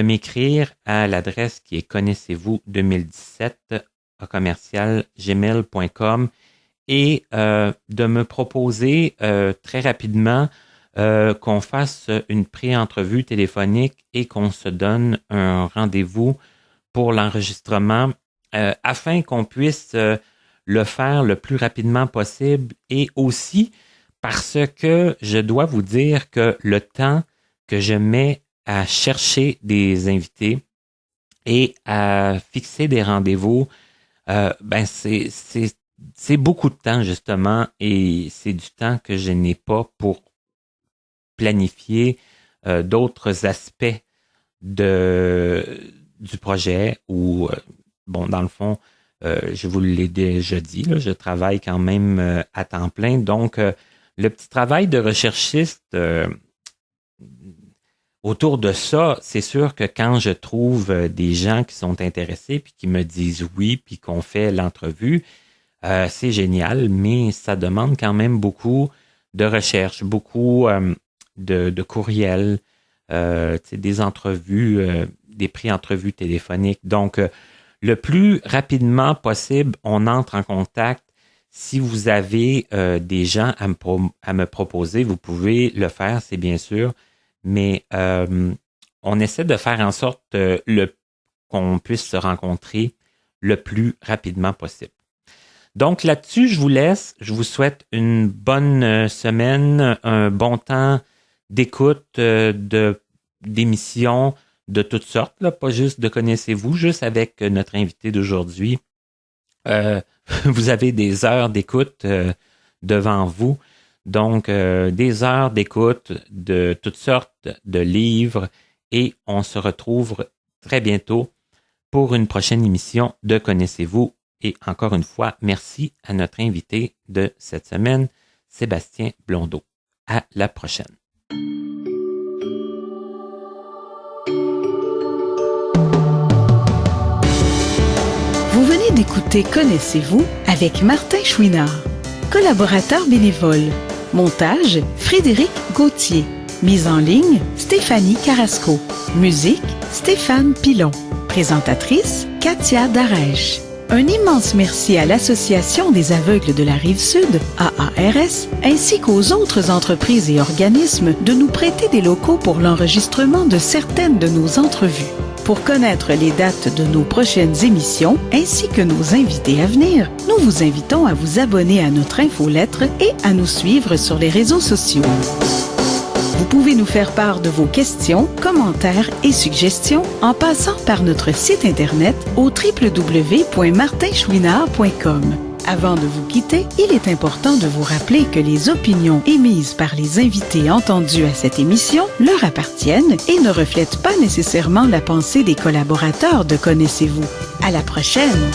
m'écrire à l'adresse qui est connaissez-vous2017@gmail.com et de me proposer très rapidement qu'on fasse une pré-entrevue téléphonique et qu'on se donne un rendez-vous pour l'enregistrement afin qu'on puisse le faire le plus rapidement possible et aussi parce que je dois vous dire que le temps que je mets à chercher des invités et à fixer des rendez-vous, c'est beaucoup de temps, justement, et c'est du temps que je n'ai pas pour planifier d'autres aspects du projet ou, dans le fond, je vous l'ai déjà dit, là, je travaille quand même à temps plein. Donc, le petit travail de recherchiste autour de ça, c'est sûr que quand je trouve des gens qui sont intéressés puis qui me disent oui puis qu'on fait l'entrevue, c'est génial, mais ça demande quand même beaucoup de recherche, beaucoup de courriels, des entrevues, des pré-entrevues téléphoniques. Donc, le plus rapidement possible, on entre en contact. Si vous avez des gens à me proposer, vous pouvez le faire, c'est bien sûr, mais on essaie de faire en sorte qu'on puisse se rencontrer le plus rapidement possible. Donc là-dessus, je vous laisse. Je vous souhaite une bonne semaine, un bon temps d'écoute d'émissions de toutes sortes, là, pas juste de Connaissez-vous, juste avec notre invité d'aujourd'hui. Vous avez des heures d'écoute devant vous, donc des heures d'écoute de toutes sortes de livres et on se retrouve très bientôt pour une prochaine émission de Connaissez-vous. Et encore une fois, merci à notre invité de cette semaine, Sébastien Blondeau. À la prochaine. Vous venez d'écouter Connaissez-vous avec Martin Chouinard, collaborateur bénévole. Montage, Frédéric Gauthier. Mise en ligne, Stéphanie Carrasco. Musique, Stéphane Pilon. Présentatrice, Katia Darèche. Un immense merci à l'Association des aveugles de la Rive-Sud, AARS, ainsi qu'aux autres entreprises et organismes de nous prêter des locaux pour l'enregistrement de certaines de nos entrevues. Pour connaître les dates de nos prochaines émissions, ainsi que nos invités à venir, nous vous invitons à vous abonner à notre infolettre et à nous suivre sur les réseaux sociaux. Vous pouvez nous faire part de vos questions, commentaires et suggestions en passant par notre site Internet au www.martinchouinard.com. Avant de vous quitter, il est important de vous rappeler que les opinions émises par les invités entendus à cette émission leur appartiennent et ne reflètent pas nécessairement la pensée des collaborateurs de Connaissez-vous. À la prochaine!